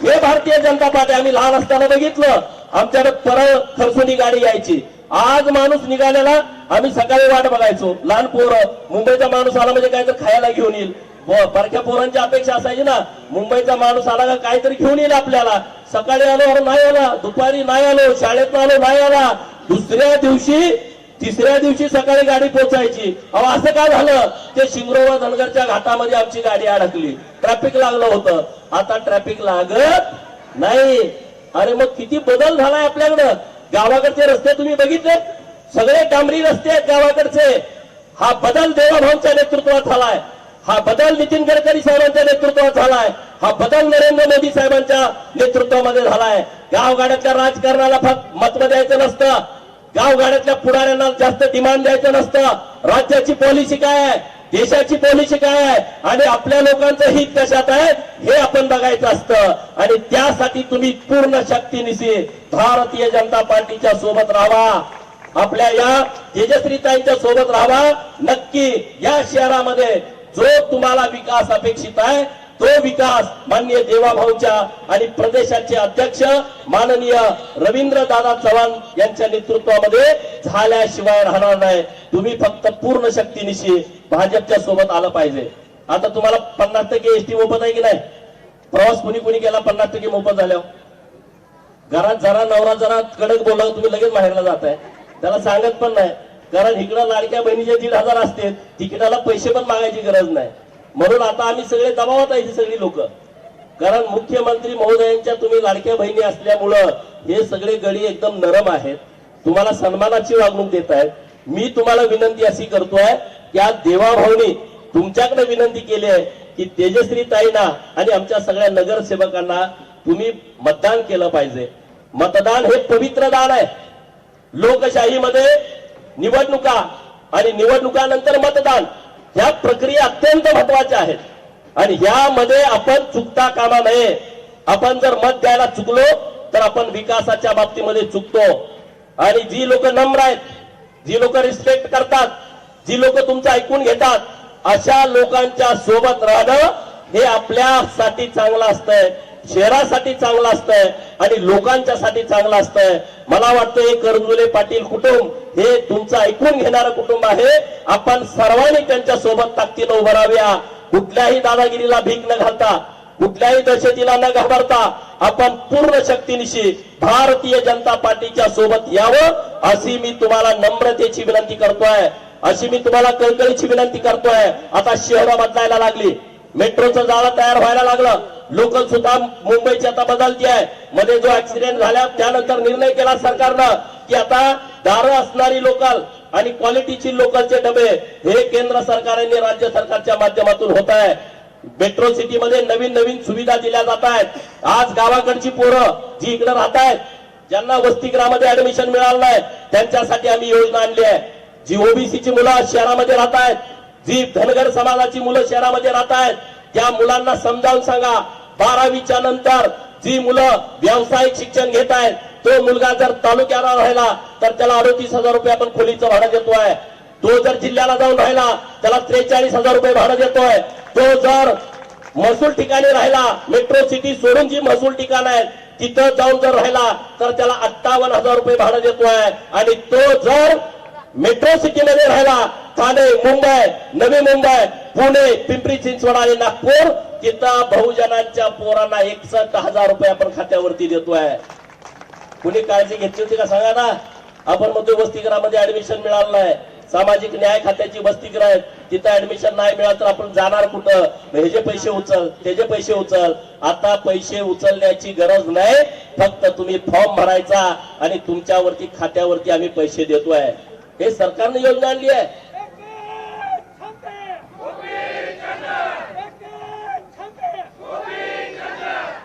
D: हे भारतीय जनता पार्टी. आम्ही लहान असताना बघितलं, आमच्याकडे परळ खरसुनी गाडी यायची. आज माणूस निघालेला आम्ही सकाळी वाट बघायचो. लहान पोरं, मुंबईचा माणूस आला म्हणजे काहीतरी खायला घेऊन येईल. परक्या पोरांची अपेक्षा असायची ना, मुंबईचा माणूस आला का काहीतरी घेऊन येईल आपल्याला. सकाळी आलो नाही आला, दुपारी नाही आलो, शाळेत आलो नाही आला, दुसऱ्या दिवशी 3ऱ्या दिवशी सकाळी गाडी पोहोचायची. अहो असं काय झालं, ते शिंगरोबा धनगरच्या घाटामध्ये आमची गाडी अडकली, ट्रॅफिक लागलं होतं. आता ट्रॅफिक लागत नाही. अरे मग किती बदल झालाय आपल्याकडं. गावाकडचे रस्ते तुम्ही बघितले, सगळे डांबरी रस्ते आहेत गावाकडचे. हा बदल देवाभाऊंच्या नेतृत्वात झालाय, हा बदल नितीन गडकरी साहेबांच्या नेतृत्वात झालाय, हा बदल नरेंद्र मोदी साहेबांच्या नेतृत्वामध्ये झालाय. गावगाड्यातल्या राजकारणाला फक्त मत द्यायचं नसतं, गावगाड्यातल्या पुढाऱ्यांना जास्त डिमांड द्यायचं नसतं. राज्याची पॉलिसी काय आहे, देशाची पॉलिसी काय आहे आणि आपल्या लोकांचं हित कशात आहे हे आपण बघायचं असतं. आणि त्यासाठी तुम्ही पूर्ण शक्तीनिशी भारतीय जनता पार्टीच्या सोबत राहा.
A: आपल्या या तेजश्रीताईंच्या सोबत राहावा. नक्की या शहरामध्ये जो तुम्हाला विकास अपेक्षित आहे तो विकास माननीय देवाभाऊच्या आणि प्रदेशाचे अध्यक्ष माननीय रवींद्र दादा चव्हाण यांच्या नेतृत्वामध्ये झाल्याशिवाय राहणार नाही. तुम्ही फक्त पूर्ण शक्तीनिशी भाजपच्या सोबत आलं पाहिजे. आता तुम्हाला 50% एसटी मोफत आहे की नाही? प्रवास कुणी कुणी केला 50% मोफत झाल्यावर? घरात जरा नवरा जरा कडक बोलला तुम्ही लगेच बाहेरला जाताय, त्याला सांगत पण नाही. कारण इकडं लाडक्या बहिणीचे 1,500 असते, तिकिटाला पैसे पण मागायची गरज नाही. म्हणून आता आम्ही सगळे दबावात आहे सगळी लोक. कारण मुख्यमंत्री महोदयांच्या तुम्ही लाडक्या बहिणी असल्यामुळं हे सगळे गडी एकदम नरम आहेत, तुम्हाला सन्मानाची वागणूक देत आहेत. मी तुम्हाला विनंती अशी करतोय की आज देवाभाऊनी तुमच्याकडे विनंती केली आहे की तेजश्री ताईंना आणि आमच्या सगळ्या नगरसेवकांना तुम्ही मतदान केलं पाहिजे. मतदान हे पवित्र दान आहे. लोकशाहीमध्ये निवडणुका आणि निवडणुकानंतर मतदान ह्या प्रक्रिया अत्यंत महत्वाच्या आहेत आणि ह्यामध्ये आपण चुकता कामा नये. आपण जर मत द्यायला चुकलो तर आपण विकासाच्या बाबतीमध्ये चुकतो. आणि जी लोक नम्र आहेत, जी लोक रिस्पेक्ट करतात, जी लोक तुमचं ऐकून घेतात, अशा लोकांच्या सोबत राहणं हे आपल्यासाठी चांगलं असतंय, शहरासाठी चांगलं असतंय आणि लोकांच्यासाठी चांगलं असतंय. मला वाटतं हे करंजुले पाटील कुटुंब हे तुमचं ऐकून घेणारं कुटुंब आहे. आपण सर्वांनी त्यांच्या सोबत ताकदीनं उभं राहाव्या. कुठल्याही दादागिरीला भीक न घालता, कुठल्याही दहशतीला न घाबरता आपण पूर्ण शक्तीनिशी भारतीय जनता पार्टीच्या सोबत यावं अशी मी तुम्हाला नम्रतेची विनंती करतोय, अशी मी तुम्हाला कळकळीची विनंती करतोय. आता शहरं बदलायला लागली, मेट्रोचं जाळं तयार व्हायला लागलं, लोकल सुद्धा मुंबईची आता बदलती आहे. मध्ये जो ऍक्सिडेंट झाला त्यानंतर निर्णय केला सरकारनं की आता दारं असणारी लोकल आणि क्वालिटीची लोकलचे डबे हे केंद्र सरकारने राज्य सरकारच्या माध्यमातून होत आहे. मेट्रो सिटीमध्ये नवीन नवीन सुविधा दिल्या जात आहेत. आज गावाकडची पोरं जी इकडे राहत आहेत, ज्यांना वसतिगृहामध्ये ऍडमिशन मिळालं नाही, त्यांच्यासाठी आम्ही योजना आणली आहे. जी ओबीसीची मुलं शहरामध्ये राहत आहेत, जी धनगर समाजाची मुलं शहरामध्ये राहत आहेत, त्या मुलांना समजावून सांगा 12वीच्या नंतर जी मुलं व्यावसायिक शिक्षण घेत आहेत, तो मुलगा जर तालुक्याला राहिला तर त्याला 38,000 रुपये आपण खोलीचं भाडं देतोय. तो जर जिल्ह्याला जाऊन राहिला त्याला 43,000 रुपये भाडं देतोय. तो जर महसूल ठिकाणी राहिला, मेट्रो सिटी सोडून जी महसूल ठिकाण आहेत तिथं जाऊन जर राहिला तर त्याला 58,000 रुपये भाडं देतोय. आणि तो जर मेट्रो सिटीमध्ये राहिला, ठाणे, मुंबई, नवी मुंबई, पुणे, पिंपरी चिंचवड आणि नागपूर, तिथं बहुजनांच्या पोरांना 61,000 रुपये आपण खात्यावरती देतोय. कुणी काळजी घेतली होती का सांगा ना? आपण म्हणतो वसतिगृहामध्ये ऍडमिशन मिळालं नाही, सामाजिक न्याय खात्याची वसतिगृह आहेत, तिथं ऍडमिशन नाही मिळालं तर आपण जाणार कुठं? हे जे पैसे उचल, ते जे पैसे उचल. आता पैसे उचलण्याची गरज नाही, फक्त तुम्ही फॉर्म भरायचा आणि तुमच्यावरती खात्यावरती आम्ही पैसे देतोय. हे सरकारने योजना आणली आहे.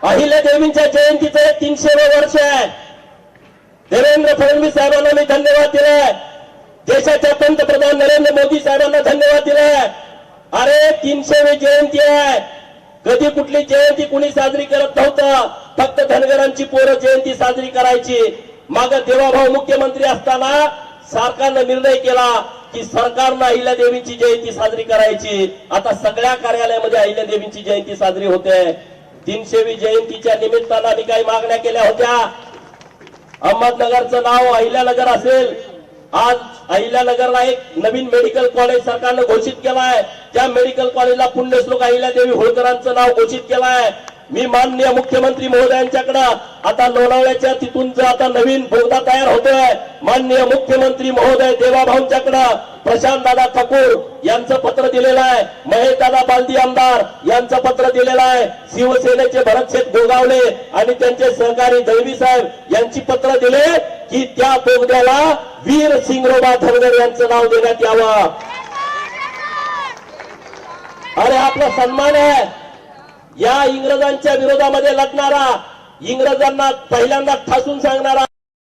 A: अहिल्या देवींच्या जयंतीचं 300वे वर्ष आहे. देवेंद्र फडणवीस साहेबांना मी धन्यवाद दिलाय. देशाच्या पंतप्रधान नरेंद्र मोदी साहेबांना धन्यवाद दिलाय. अरे 300वी जयंती आहे. कधी कुठली जयंती कुणी साजरी करत नव्हतं, फक्त धनगरांची पोरं जयंती साजरी करायची. माग देवाभाऊ मुख्यमंत्री असताना सरकारनं निर्णय केला की सरकारनं अहिल्या देवींची जयंती साजरी करायची. आता सगळ्या कार्यालयामध्ये अहिल्या देवींची जयंती साजरी होते. 300वी जयंतीच्या निमित्तानं आम्ही काही मागण्या केल्या होत्या. अहमदनगरचं नाव अहिल्यानगर असेल. आज अहिल्यानगरला एक नवीन मेडिकल कॉलेज सरकारनं घोषित केलं आहे. त्या मेडिकल कॉलेजला पुण्यश्लोक अहिल्यादेवी होळकरांचं नाव घोषित केलं आहे. मी माननीय मुख्यमंत्री महोदयांच्याकडं आता लोणावळ्याच्या तिथून जो आता नवीन बोगदा तयार होतोय, माननीय मुख्यमंत्री महोदय देवाभाऊंच्याकडं प्रशांत दादा ठाकूर यांचं पत्र दिलेलं आहे, महेश दादा बालदी आमदार यांचं पत्र दिलेलं आहे, शिवसेनेचे भरतशेठ गोगावले आणि त्यांचे सहकारी दळवी साहेब यांची पत्र दिले की त्या बोगद्याला वीर सिंगरोबा धनगर यांचं नाव देण्यात यावं. अरे आपला सन्मान आहे. या इंग्रजांच्या विरोधामध्ये लढणारा, इंग्रजांना पहिल्यांदा ठासून सांगणारा,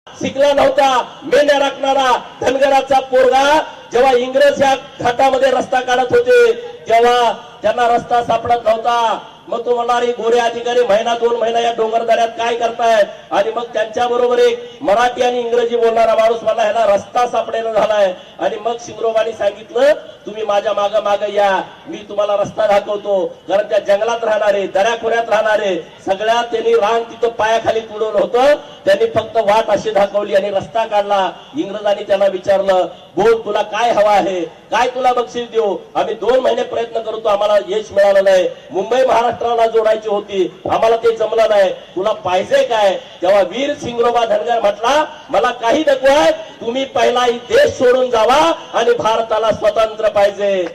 A: शिकला नव्हता, मेंढ्या राखणारा धनगराचा पोरगा जेव्हा इंग्रज या घाटामध्ये रस्ता काढत होते तेव्हा त्यांना रस्ता सापडत नव्हता. मग तो म्हणणार हे गोरे अधिकारी महिना 2 महिना या डोंगरदऱ्यात काय करतायत आणि मग त्यांच्या बरोबर एक मराठी आणि इंग्रजी बोलणारा माणूस मला ह्याला रस्ता सापडेना झालाय आणि मग शिंगरोबानी सांगितलं तुम्ही माझ्या माग या, मी तुम्हाला रस्ता दाखवतो. कारण त्या जंगलात राहणारे दऱ्याखोऱ्यात राहणारे सगळ्या त्यांनी रान तिथं पायाखाली तुडवलं होतं. त्यांनी फक्त वाट अशी दाखवली आणि रस्ता काढला. इंग्रजांनी त्यांना विचारलं बोल तुला काय हवा आहे, काय तुला बक्षीस देऊ. आम्ही 2 महिने प्रयत्न करतो, आम्हाला यश मिळालं नाही. मुंबई महाराष्ट्राला जोडायची होती, आम्हाला ते जमलं नाही. तुला पाहिजे काय. तेव्हा वीर शिंगरोबा धनगर म्हटला मला काही नकोय, तुम्ही पहिला ही देश सोडून जावा आणि भारताला स्वतंत्र पाहिजे.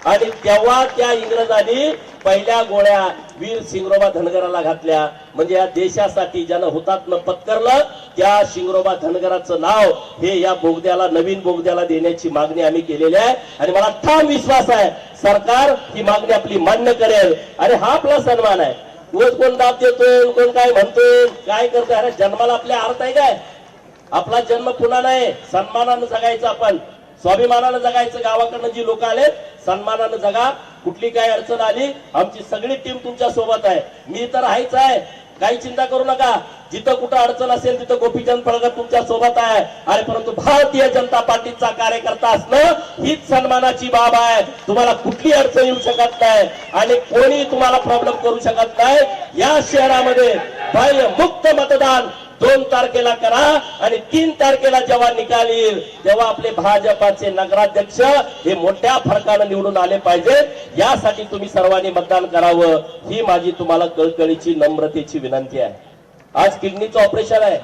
A: आणि तेव्हा त्या इंग्रजांनी पहिल्या गोळ्या वीर शिंगरोबा धनगराला घातल्या. म्हणजे या देशासाठी ज्यानं हुतात्मा पत्करलं त्या शिंगरोबा धनगराचं नाव हे या बोगद्याला, नवीन बोगद्याला देण्याची मागणी आम्ही केलेली आहे. आणि मला ठाम विश्वास आहे सरकार ही मागणी आपली मान्य करेल. आणि हा आपला सन्मान आहे. रोज कोण दाब देतोय, कोण काय म्हणतोय, काय करतोय. अरे जन्माला आपल्या अर्थ आहे काय. आपला जन्म पुन्हा नाही. सन्मानानं जगायचं, आपण स्वाभिमानानं जगायचं. गावाकडनं जी लोक आले सन्मानानं जगा. कुठली काय अडचण आली आमची सगळी टीम तुमच्या सोबत आहे. मी तर आहेच आहे, काही चिंता करू नका. जिथं कुठं अडचण असेल तिथं गोपीचंद पडळकर तुमच्या सोबत आहे. अरे परंतु भारतीय जनता पार्टीचा कार्यकर्ता असणं हीच सन्मानाची बाब आहे. तुम्हाला कुठली अडचण येऊ शकत नाही आणि कोणी तुम्हाला प्रॉब्लेम करू शकत नाही. या शहरामध्ये बाह्य मुक्त मतदान 2 तारखेला करा आणि 3 तारखेला जेव्हा निकाल येईल तेव्हा आपले भाजपाचे नगराध्यक्ष हे मोठ्या फरकानं निवडून आले पाहिजेत. यासाठी तुम्ही सर्वांनी मतदान करावं ही माझी तुम्हाला कळकळीची नम्रतेची विनंती आहे. आज किडनीचं ऑपरेशन आहे,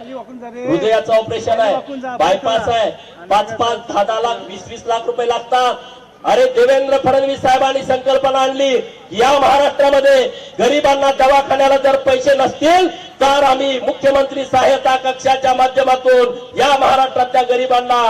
A: हृदयाचं ऑपरेशन आहे, बायपास आहे. 5-5, 10-10 लाख, 20-20 लाख रुपये लागतात. अरे देवेंद्र फडणवीस साहेबांनी संकल्पना आणली या महाराष्ट्रामध्ये गरिबांना दवाखान्याला जर पैसे नसतील तर आम्ही मुख्यमंत्री सहायता कक्षाच्या माध्यमातून या महाराष्ट्रातल्या गरिबांना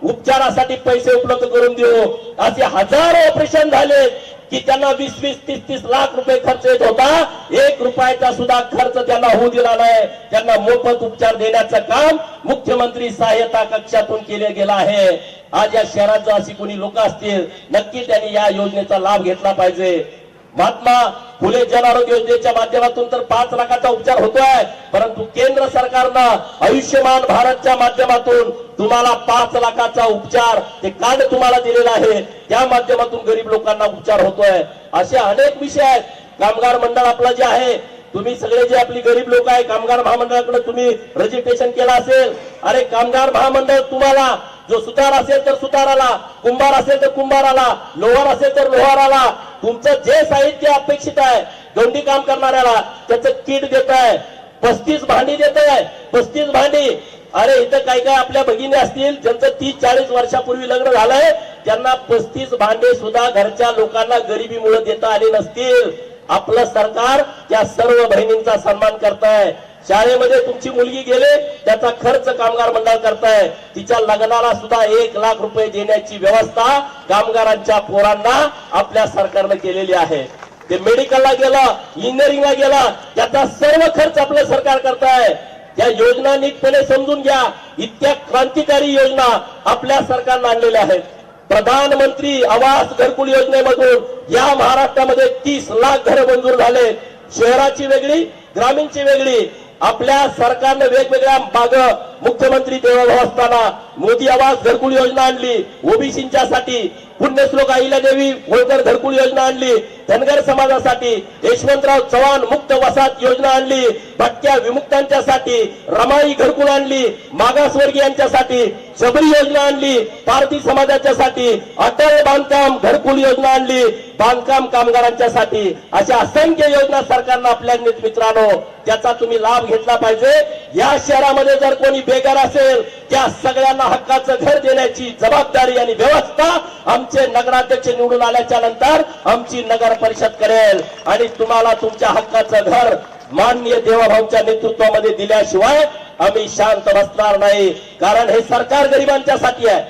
A: उपचारासाठी पैसे उपलब्ध करून देऊ. असे हजारो ऑपरेशन झाले की त्यांना 20-20, 30-30 लाख रुपये खर्च येत होता. 1 रुपयाचा सुद्धा खर्च त्यांना होऊ दिला नाही. त्यांना मोफत उपचार देण्याचं काम मुख्यमंत्री सहायता कक्षातून केले गेलं आहे. आज या शहरात जर अशी कोणी लोक असतील नक्की त्यांनी या योजनेचा लाभ घेतला पाहिजे. महात्मा फुले जन आरोग्य योजनेच्या माध्यमातून तर 5 लाखाचा उपचार होतोय. परंतु केंद्र सरकारनं आयुष्यमान भारतच्या माध्यमातून तुम्हाला 5 लाखाचा उपचार ते कार्ड तुम्हाला दिलेलं आहे. त्या माध्यमातून गरीब लोकांना उपचार होतोय. असे अनेक विषय आहेत. कामगार मंडळ आपलं जे आहे, तुम्ही सगळे जे आपली गरीब लोक आहे कामगार महामंडळाकडे तुम्ही रजिस्ट्रेशन केलं असेल. अरे कामगार महामंडळ तुम्हाला जो सुतार असेल तर सुताराला, कुंभार असेल तर कुंभाराला, लोहार असेल तर लोहाराला तुमचं जे साहित्य अपेक्षित आहे दोंडी काम करणाऱ्याला त्याचं किट देत आहे. 35 भांडी देत आहे. 35 भांडी. अरे इथं काही काय आपल्या भगिनी असतील ज्यांचं 30-40 वर्षापूर्वी लग्न झालंय त्यांना 35 भांडे सुद्धा घरच्या लोकांना गरिबीमुळे देता आले नसतील. आपलं सरकार त्या सर्व बहिणींचा सन्मान करताय. शाळेमध्ये तुमची मुलगी गेले त्याचा खर्च कामगार मंडळ करताय. तिच्या लग्नाला सुद्धा 1 लाख रुपये देण्याची व्यवस्था कामगारांच्या पोरांना आपल्या सरकारनं केलेली आहे. ते मेडिकलला गेलं, इंजिनिअरिंगला गेला त्याचा सर्व खर्च आपलं सरकार करताय. त्या योजना नीटपणे समजून घ्या. इतक्या क्रांतिकारी योजना आपल्या सरकारनं आणलेल्या आहेत. प्रधानमंत्री आवास घरकुल योजनेमधून या महाराष्ट्रामध्ये 30 लाख घरं मंजूर झाले. शहराची वेगळी, ग्रामीणची वेगळी. आपल्या सरकारने वेगवेगळ्या माग मुख्यमंत्री देवभाऊ असताना मोदी आवास घरकुल योजना आणली ओबीसींच्यासाठी. पुण्यश्लोक अहिल्यादेवी होळकर घरकुल योजना आणली धनगर समाजासाठी. यशवंतराव चव्हाण मुक्त वसाहत योजना आणली भटक्या विमुक्तांच्यासाठी. रमाई घरकुल आणली मागासवर्गीयांच्यासाठी. शबरी योजना आणली पारधी समाजाच्यासाठी. अटल बांधकाम घरकुल योजना आणली बांधकाम कामगारांच्यासाठी. अशा असंख्य योजना सरकारनं आपल्या मित्रांनो त्याचा तुम्ही लाभ घेतला पाहिजे. या शहरामध्ये जर कोणी बेघर असेल त्या सगळ्यांना हक्काचं घर देण्याची जबाबदारी आणि व्यवस्था आमचे नगराध्यक्ष निवडून आल्याच्या नंतर आमची नगर परिषद करेल. आणि तुम्हाला तुमच्या हक्काचं घर माननीय देवाभाऊंच्या नेतृत्वामध्ये दिल्याशिवाय आम्ही शांत बसणार नाही. कारण हे सरकार गरिबांच्यासाठी आहे.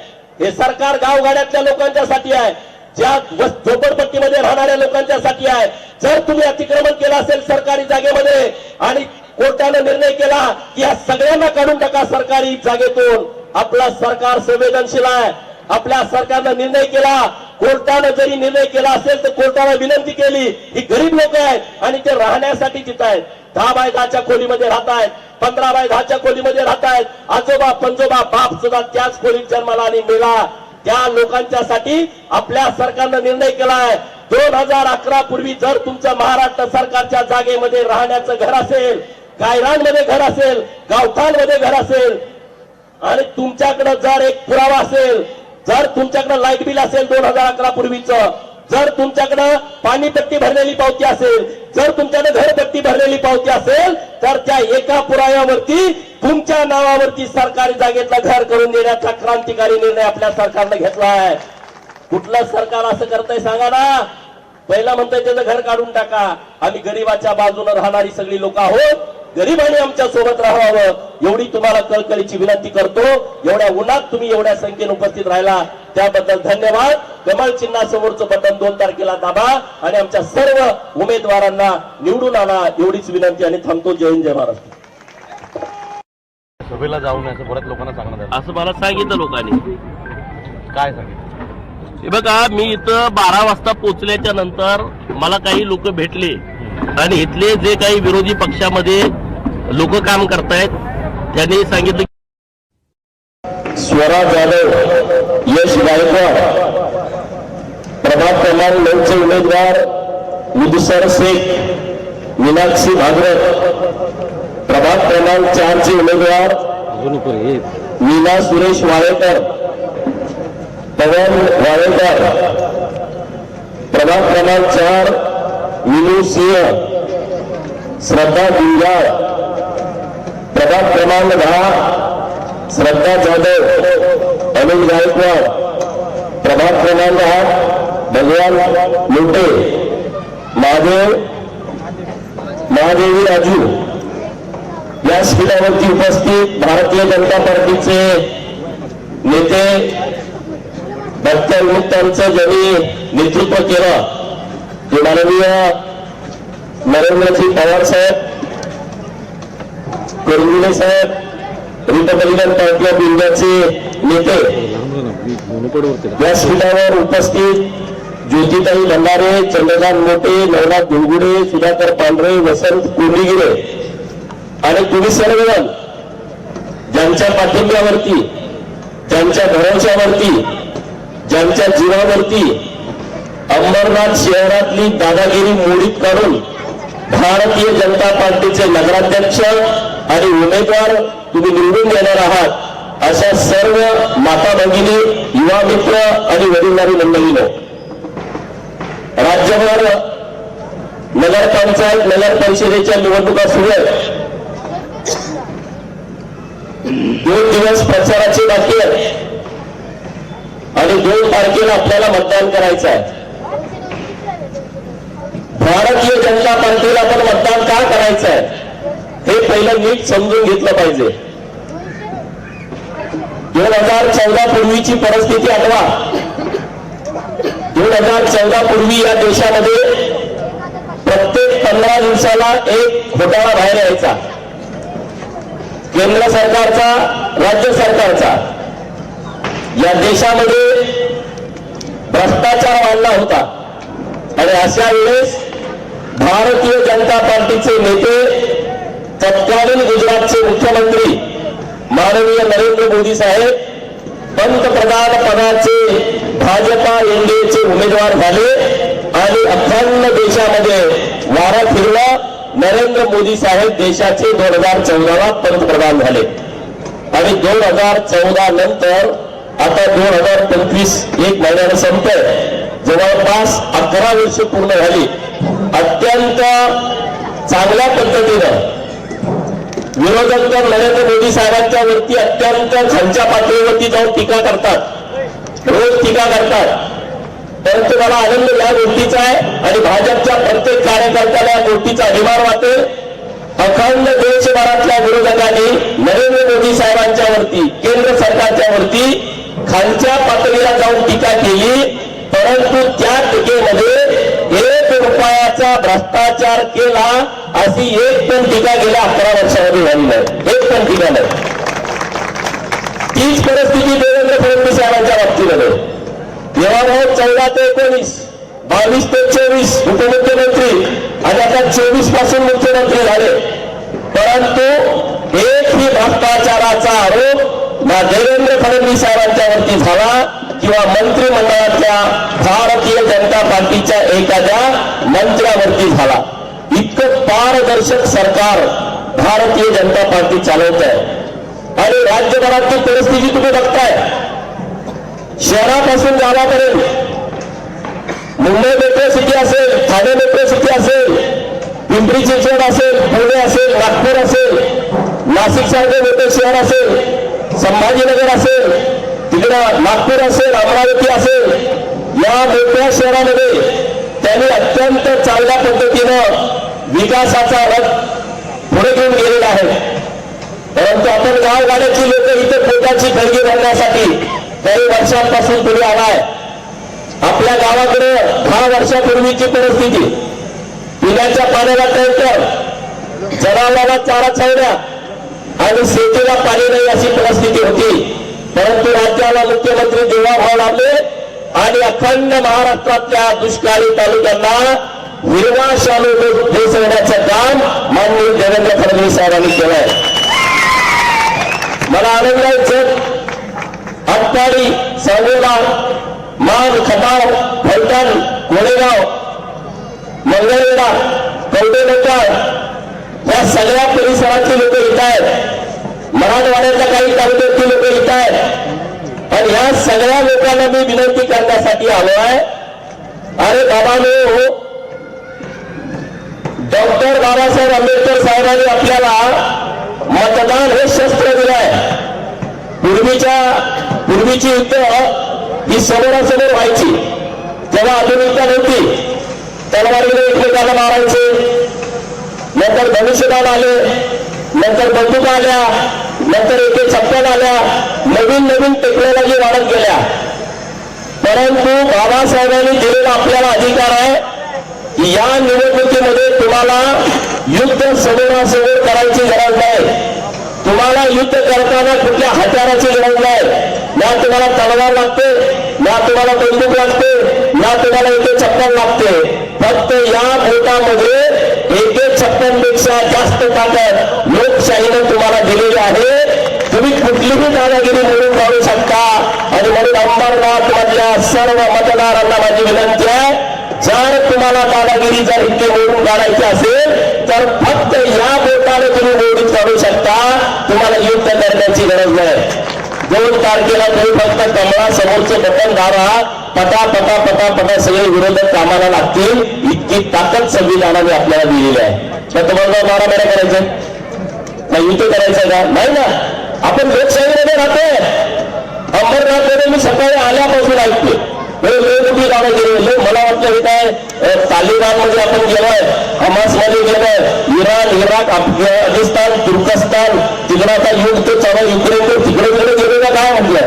A: हे सरकार गावगाड्यातल्या लोकांच्यासाठी आहे. ज्या झोपडपट्टीमध्ये राहणाऱ्या लोकांच्यासाठी आहे. जर तुम्ही अतिक्रमण केलं असेल सरकारी जागेमध्ये आणि कोर्टाने निर्णय केला की या सगळ्यांना काढून टाका सरकारी जागेतून, आपला सरकार संवेदनशील आहे. आपल्या सरकारनं निर्णय केला कोर्टानं जरी निर्णय केला असेल तर कोर्टाला विनंती केली, ही गरीब लोक आहेत आणि ते राहण्यासाठी तिथं आहेत. 10x10च्या खोलीमध्ये राहत आहेत, 15x10च्या खोलीमध्ये राहत आहेत. आजोबा पंजोबा बाप सुद्धा त्याच खोलीत जन्माला आणि मेला. त्या लोकांच्यासाठी आपल्या सरकारनं निर्णय केलाय. 2011 पूर्वी जर तुमचं महाराष्ट्र सरकारच्या जागेमध्ये राहण्याचं घर असेल, गायरानमध्ये घर असेल, गावठाणमध्ये घर असेल आणि तुमच्याकडे जर एक पुरावा असेल, जर तुमच्याकडे लाईट बिल असेल 2011 पूर्वीचं, जर तुमच्याकडे पाणीपट्टी भरलेली पावती असेल, जर तुमच्याकडे घरपट्टी भरलेली पावती असेल, तर त्या एका पुराव्यावरती तुमच्या नावावरती सरकारी जागेतलं घर करून देण्याचा क्रांतिकारी निर्णय आपल्या सरकारनं घेतला आहे. कुठलं सरकार असं करतंय सांगा ना. पहिला म्हणतंय त्याचं घर काढून टाका. आम्ही गरीबाच्या बाजूने राहणारी सगळी लोक आहोत, गरिबांनी आमच्या सोबत राहावं एवढी तुम्हाला कळकळीची विनंती करतो. एवढ्या उन्हात तुम्ही एवढ्या संख्येने उपस्थित राहिला त्याबद्दल धन्यवाद. कमळ चिन्हासमोरचं बटन 2 तारखेला दाबा आणि आमच्या सर्व उमेदवारांना निवडून आणा एवढीच विनंती आणि थांबतो. जय हिंद जय महाराष्ट्र.
B: सभेला जाऊन असं बऱ्याच लोकांना सांगण्यात आलं.
A: असं मला सांगितलं लोकांनी.
B: काय सांगितलं?
A: हे बघा, मी इथं 12 वाजता पोहोचल्याच्या नंतर मला काही लोक भेटले आणि इथले जे काही विरोधी पक्षामध्ये लोक काम करतायत त्यांनी सांगितलं
D: स्वरा जाधव, यश गायकवाड, प्रभाग क्रमांक 9चे उमेदवार मुदसर शेख, मीनाक्षी भागवत, प्रभाग क्रमांक 4चे उमेदवार मीना सुरेश वाळेकर, पवन वाळेकर, प्रभाग क्रमांक 4 विनू सिंह, श्रद्धा गुंजाळ, प्रभाग क्रमांक 10 श्रद्धा जाधव, अनिल गायकवाड, प्रभाग क्रमांक 8 भगवान मोठे, महादेवी राजू. या शिबिरावरती उपस्थित भारतीय जनता पार्टीचे नेते भक्तविमुक्तांचं ज्यांनी नेतृत्व केलं ते माननीय नरेंद्रजी पवार साहेब, करंजुले साहेब, रिपब्लिकन पार्टी ऑफ इंडियाचे नेते. या शिबिरावर उपस्थित ज्योतिताई भंडारे, चंद्रकांत मोठे, नवनाथ गुंगुडे, सुधाकर पांढरे, वसंत कोंडिगिरे आणि तुम्ही सर्वजण ज्यांच्या पाठिंब्यावरती, ज्यांच्या भरोश्यावरती, ज्यांच्या जीवावरती अंबरनाथ शहरातली दादागिरी मोडीत काढून भारतीय जनता पार्टीचे नगराध्यक्ष आणि उमेदवार तुम्ही निवडून देणार आहात अशा सर्व माता भगिनी, युवा मित्र आणि वडीलधारी मंडळींनो, राज्यभर नगरपंचायत, नगर परिषदेच्या निवडणुका सुरू आहेत. 2 दिवस प्रचाराचे बाकी आहेत आणि 2 तारखेला आपल्याला मतदान करायचं आहे. भारतीय जनता पार्टीला आपण मतदान का करायचं आहे हे पहिलं नीट समजून घेतलं पाहिजे. 2014 पूर्वीची परिस्थिती आठवा. 2014 पूर्वी या देशामध्ये प्रत्येक 15 दिवसाला एक घोटाळा बाहेर यायचा, केंद्र सरकारचा, राज्य सरकारचा. या देशामध्ये भ्रष्टाचार वाढला होता आणि अशा वेळेस भारतीय जनता पार्टीचे नेते, तत्कालीन गुजरातचे मुख्यमंत्री माननीय नरेंद्र मोदी साहेब पंतप्रधान पदाचे भाजपा एनडीएचे उमेदवार झाले आणि अखंड देशामध्ये वारा फिरला. नरेंद्र मोदी साहेब देशाचे 2014ला पंतप्रधान झाले आणि 2014 नंतर आता 2025 एक महिन्यानं संपतंय. जवळपास 11 वर्ष पूर्ण झाली. अत्यंत चांगल्या पद्धतीनं विरोधक तर नरेंद्र मोदी साहेबांच्या वरती अत्यंत खालच्या पातळीवरती जाऊन टीका करतात, रोज टीका करतात. परंतु मला आनंद या गोष्टीचा आहे आणि भाजपच्या प्रत्येक कार्यकर्त्याला या गोष्टीचा अभिमान वाटेल. अखंड देशभरातल्या विरोधकांनी नरेंद्र मोदी साहेबांच्या वरती, केंद्र सरकारच्या वरती खालच्या पातळीला जाऊन टीका केली, परंतु त्या टीकेमध्ये 1 रुपयाचा भ्रष्टाचार केला अशी एक पण टीका गेल्या 11 वर्षामध्ये झाली नाही. एक पण टीका नाही. तीच परिस्थिती देवेंद्र फडणवीस साहेबांच्या बाबतीमध्ये. देवाभाऊ 14 ते 19, 22 ते 24 उपमुख्यमंत्री आणि आता 24 पासून मुख्यमंत्री झाले, परंतु एकही भ्रष्टाचाराचा आरोप ना देवेंद्र फडणवीस साहेबांच्यावरती झाला किंवा मंत्रिमंडळातल्या भारतीय जनता पार्टीच्या एखाद्या मंत्र्यावरती झाला. इतकं पारदर्शक सरकार भारतीय जनता पार्टी चालवत आहे. आणि राज्यभरातली परिस्थिती तुम्ही बघताय, शहरापासून गावापर्यंत, मुंबई मेट्रो सिटी असेल, ठाणे मेट्रो सिटी असेल, पिंपरी चिंचवड असेल, पुणे असेल, नागपूर असेल, नाशिक सारखे मोठे शहर असेल, संभाजीनगर असेल, तिकडं नागपूर असेल, अमरावती असेल, या मोठ्या शहरामध्ये त्यांनी अत्यंत चांगल्या पद्धतीनं विकासाचा रथ पुढे घेऊन गेलेला आहे. परंतु आपण गावगाड्याची लोक इथे पोटाची खळगी भरण्यासाठी काही वर्षांपासून पुढे आलाय. आपल्या गावाकडे 10 वर्षापूर्वीची परिस्थिती, पिण्याच्या पाण्याला टँकर, जनावरांना चारा छावण्या आणि शेतीला पाणी नाही अशी परिस्थिती होती. परंतु राज्याला मुख्यमंत्री देवाभाऊ लाभले आणि अखंड महाराष्ट्रातल्या दुष्काळी तालुक्यांना हिरवा शालू देसवण्याचं काम माननीय देवेंद्र फडणवीस साहेबांनी केलंय. मला आनंद आहे, जत, आटपाडी, सांगोला, मान, खटाव, फलटण, कोळेगाव, मंगळवेढा, कवडेलोकार या सगळ्या परिसरातली लोक येत आहेत. मराठवाड्याच्या काही तालुक्यातली लोक येत आहेत आणि ह्या सगळ्या लोकांना मी विनंती करण्यासाठी आलो आहे. अरे बाबांनो, डॉक्टर बाबासाहेब आंबेडकर साहेबांनी आपल्याला मतदान हे शस्त्र दिलं आहे. पूर्वीची युद्ध ही समोरासमोर व्हायची, जेव्हा आधुनिकता नव्हती. तलवारीने एकमेकांना मारायचे, नंतर धनुष्यबाण आले, नंतर बंदुका आल्या, नंतर एके छप्पन आल्या, नवीन नवीन टेक्नॉलॉजी वाढत गेल्या. परंतु बाबासाहेबांनी दिलेला आपल्याला अधिकार आहे की या निवडणुकीमध्ये तुम्हाला युद्ध समोरासमोर करायची गरज नाही. तुम्हाला युद्ध करताना कुठल्या हत्याराची गरज नाही. ना तुम्हाला तलवार लागते, ना तुम्हाला बंदूक लागते, ना तुम्हाला एके छप्पन लागते. फक्त या भोटामध्ये एके 56 पेक्षा जास्त ताकद लोकशाहीनं तुम्हाला दिलेली आहे. तुम्ही कुठलीही दादागिरी मोडून काढू शकता. आणि म्हणून अंबरनाथ मधल्या सर्व मतदारांना माझी विनंती आहे, जर तुम्हाला दादागिरी जर इतके मोडून काढायची असेल तर फक्त या बोटाने तुम्ही मोडून काढू शकता. तुम्हाला युद्ध करण्याची गरज नाही. 2 तारखेला तुम्ही फक्त कमळा समोरचं बटन दाबा, पटा पटा पटा पटा सगळे विरोधक कामाला लागतील. इतकी ताकद संविधानाने आपल्याला दिलेली आहे. तर तुम्हाला मारामाऱ्या करायचं नाही, युद्ध करायचं का नाही ना. आपण लोकशाहीमध्ये राहतोय. अंबरनाथमध्ये मी सकाळी आल्यापासून ऐकते कुठली गावं गेले. मला वाटलं हे काय तालिबान मध्ये आपण गेलोय, हमास मध्ये गेलोय, इराण, इराक, अफगाणिस्तान, तुर्कस्तान, तिकडं आता युद्ध चालू, युक्रेन, तिकडे तिकडे गेलो का काय म्हटलं.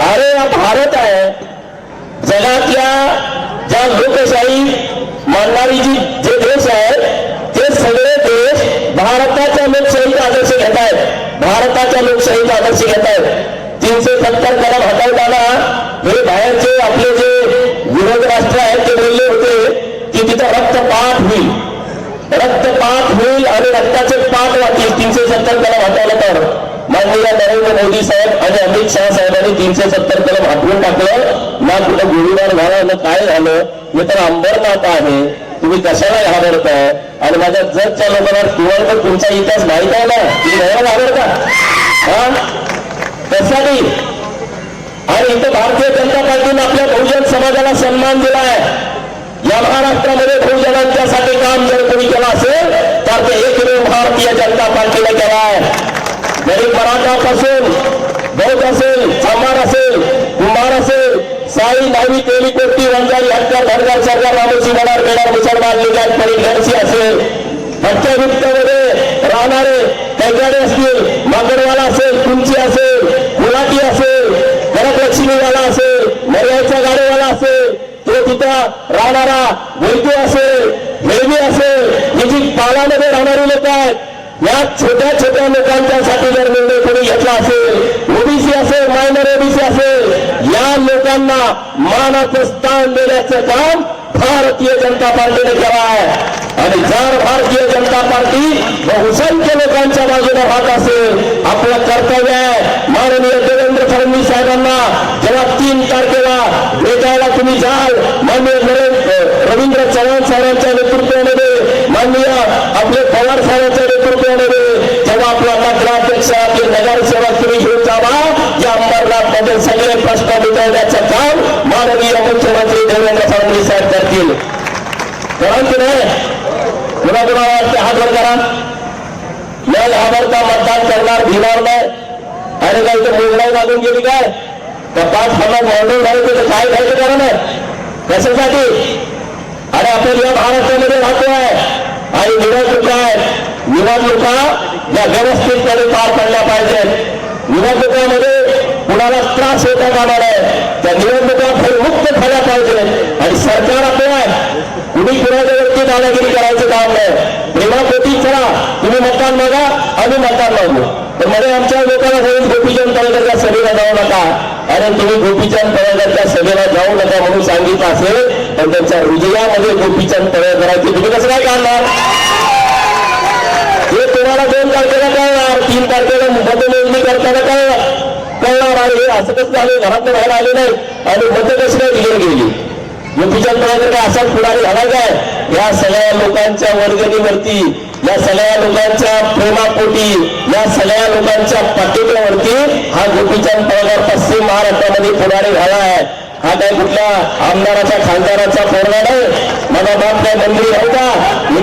D: अरे हा भारत आहे. जगातल्या ज्या लोकशाही मानणारी जे देश आहेत ते सगळे देश भारताच्या लोकशाहीचा आदर्श घेत आहेत. भारताच्या लोकशाहीचा आदर्श घेत आहेत. 370 कलम हटवताना हे बाहेरचे आपले जे विरोध राष्ट्र आहेत ते बोलले होते की तिथं रक्तपात होईल, रक्तपात होईल आणि रक्ताचे पात वाटतील 370 कलम हटवलं तर. माननीय नरेंद्र मोदी साहेब आणि अमित शहा साहेबांनी 370 कलम हटवून टाकलं. ना कुठं गोळीबार झाला ना काय झालं. हे तर अंबरनाथ आहे, तुम्ही कशाला घाबरताय. आणि माझ्या जगच्या लोकांना तुम्हाला तर तुमचा इतिहास माहित आहे ना, तुम्ही नाही घाबरता हा त्यासाठी. आणि इथं भारतीय जनता पार्टीने आपल्या बहुजन समाजाला सन्मान दिला आहे. या महाराष्ट्रामध्ये बहुजनांच्यासाठी काम जर कोणी केलं असेल तर ते एकमेव भारतीय जनता पार्टीने केलं आहे. गरीब मराठापासून बौद्ध असेल, चांभार असेल, कुंभार असेल, साई, नावी, तेली, कोटी, वंजारी, हक्कर, धनगर, सरकार, रामोशी, मरार, बेडार, मुसलमान, लिंगायत, परी, घरशी असेल, भट्टयुक्तमध्ये राहणारे कैकाडे असतील, मागडवाला असेल, कुंची असेल, गुलाटी असेल, गरजलक्ष्मीवाला असेल, मर्याचा गाडीवाला असेल, तो तिथं राहणारा वैद्य असेल, हेवी असेल, ही जी पालामध्ये राहणारी लोक आहेत, या छोट्या छोट्या लोकांच्यासाठी जर निर्णय कोणी घेतला असेल, ओबीसी असेल, मायनर ओबीसी असेल, या लोकांना महिलांना मानाचं स्थान देण्याचं काम भारतीय जनता पार्टीने केलं आहे. आणि जर भारतीय जनता पार्टी बहुसंख्य लोकांच्या बाजूने राहत असेल, आपलं कर्तव्य आहे माननीय देवेंद्र फडणवीस साहेबांना जेव्हा 3 तारखेला भेटायला तुम्ही जाल, माननीय रवींद्र चव्हाण साहेबांच्या नेतृत्वामध्ये, माननीय आपले पवार साहेबांच्या नेतृत्वामध्ये, जेव्हा आपला नगराध्यक्ष आपले नगरसेवक तुम्ही घेऊन जावा, या अंबरनाथ मध्ये सगळे प्रश्न मिटवण्याचं काम माननीय मुख्यमंत्री देवेंद्र फडणवीस साहेब करतील. परंतु नाही कुणाकुणा वाटते हात वर करा, न घाबरता मतदान करणार, भिणार नाही. अरे काय तर निर्णय लागून गेली काय त्या 5 हजार मॉडेल झाले तर काय घ्यायचं कारण आहे कशासाठी? अरे आपण या महाराष्ट्रामध्ये राहतो आहे आणि निवडणुका आहेत, निवडणुका या व्यवस्थितपणे पार पडल्या पाहिजेत. निवडणुकामध्ये कुणाला त्रास होता कामा नये, त्या निवडणुका भयमुक्त झाल्या पाहिजेत. आणि सरकार आपलं आहे, कुणी कुणाच्या वरती दादागिरी करायचं काम नाही. प्रेमापोटी चला, तुम्ही मतदान मागा, आम्ही मतदान मागू. तर मध्ये आमच्या लोकांना सांगितलं गोपीचंद पडळकरच्या सभेला जाऊ नका. अरे तुम्ही गोपीचंद पडळकरच्या सभेला जाऊ नका म्हणून सांगितलं असेल, पण त्यांच्या हृदयामध्ये गोपीचंद पडळकरांची तुम्ही कसं काय काढणार? हे तुम्हाला 2 तारखेला कळणार, 3 तारखेला मतमोजणी करताना कळणार. आणि हे असं कसं झालं, घरातनं बाहेर आले नाही आणि मत कशी काय दिली गेली? गोपीचंद पडळकर काय असाच पुढारी झाला काय? या सगळ्या लोकांच्या वर्गणीवरती, या सगळ्या लोकांच्या प्रेमापोटी, या सगळ्या लोकांच्या पाठिंब्यावरती हा गोपीचंद पडळकर पश्चिम महाराष्ट्रामध्ये पुढारी झाला आहे. हा काय कुठल्या आमदाराच्या खासदाराचा पोरगा नाही. माझा बाप काय मंत्री नव्हता.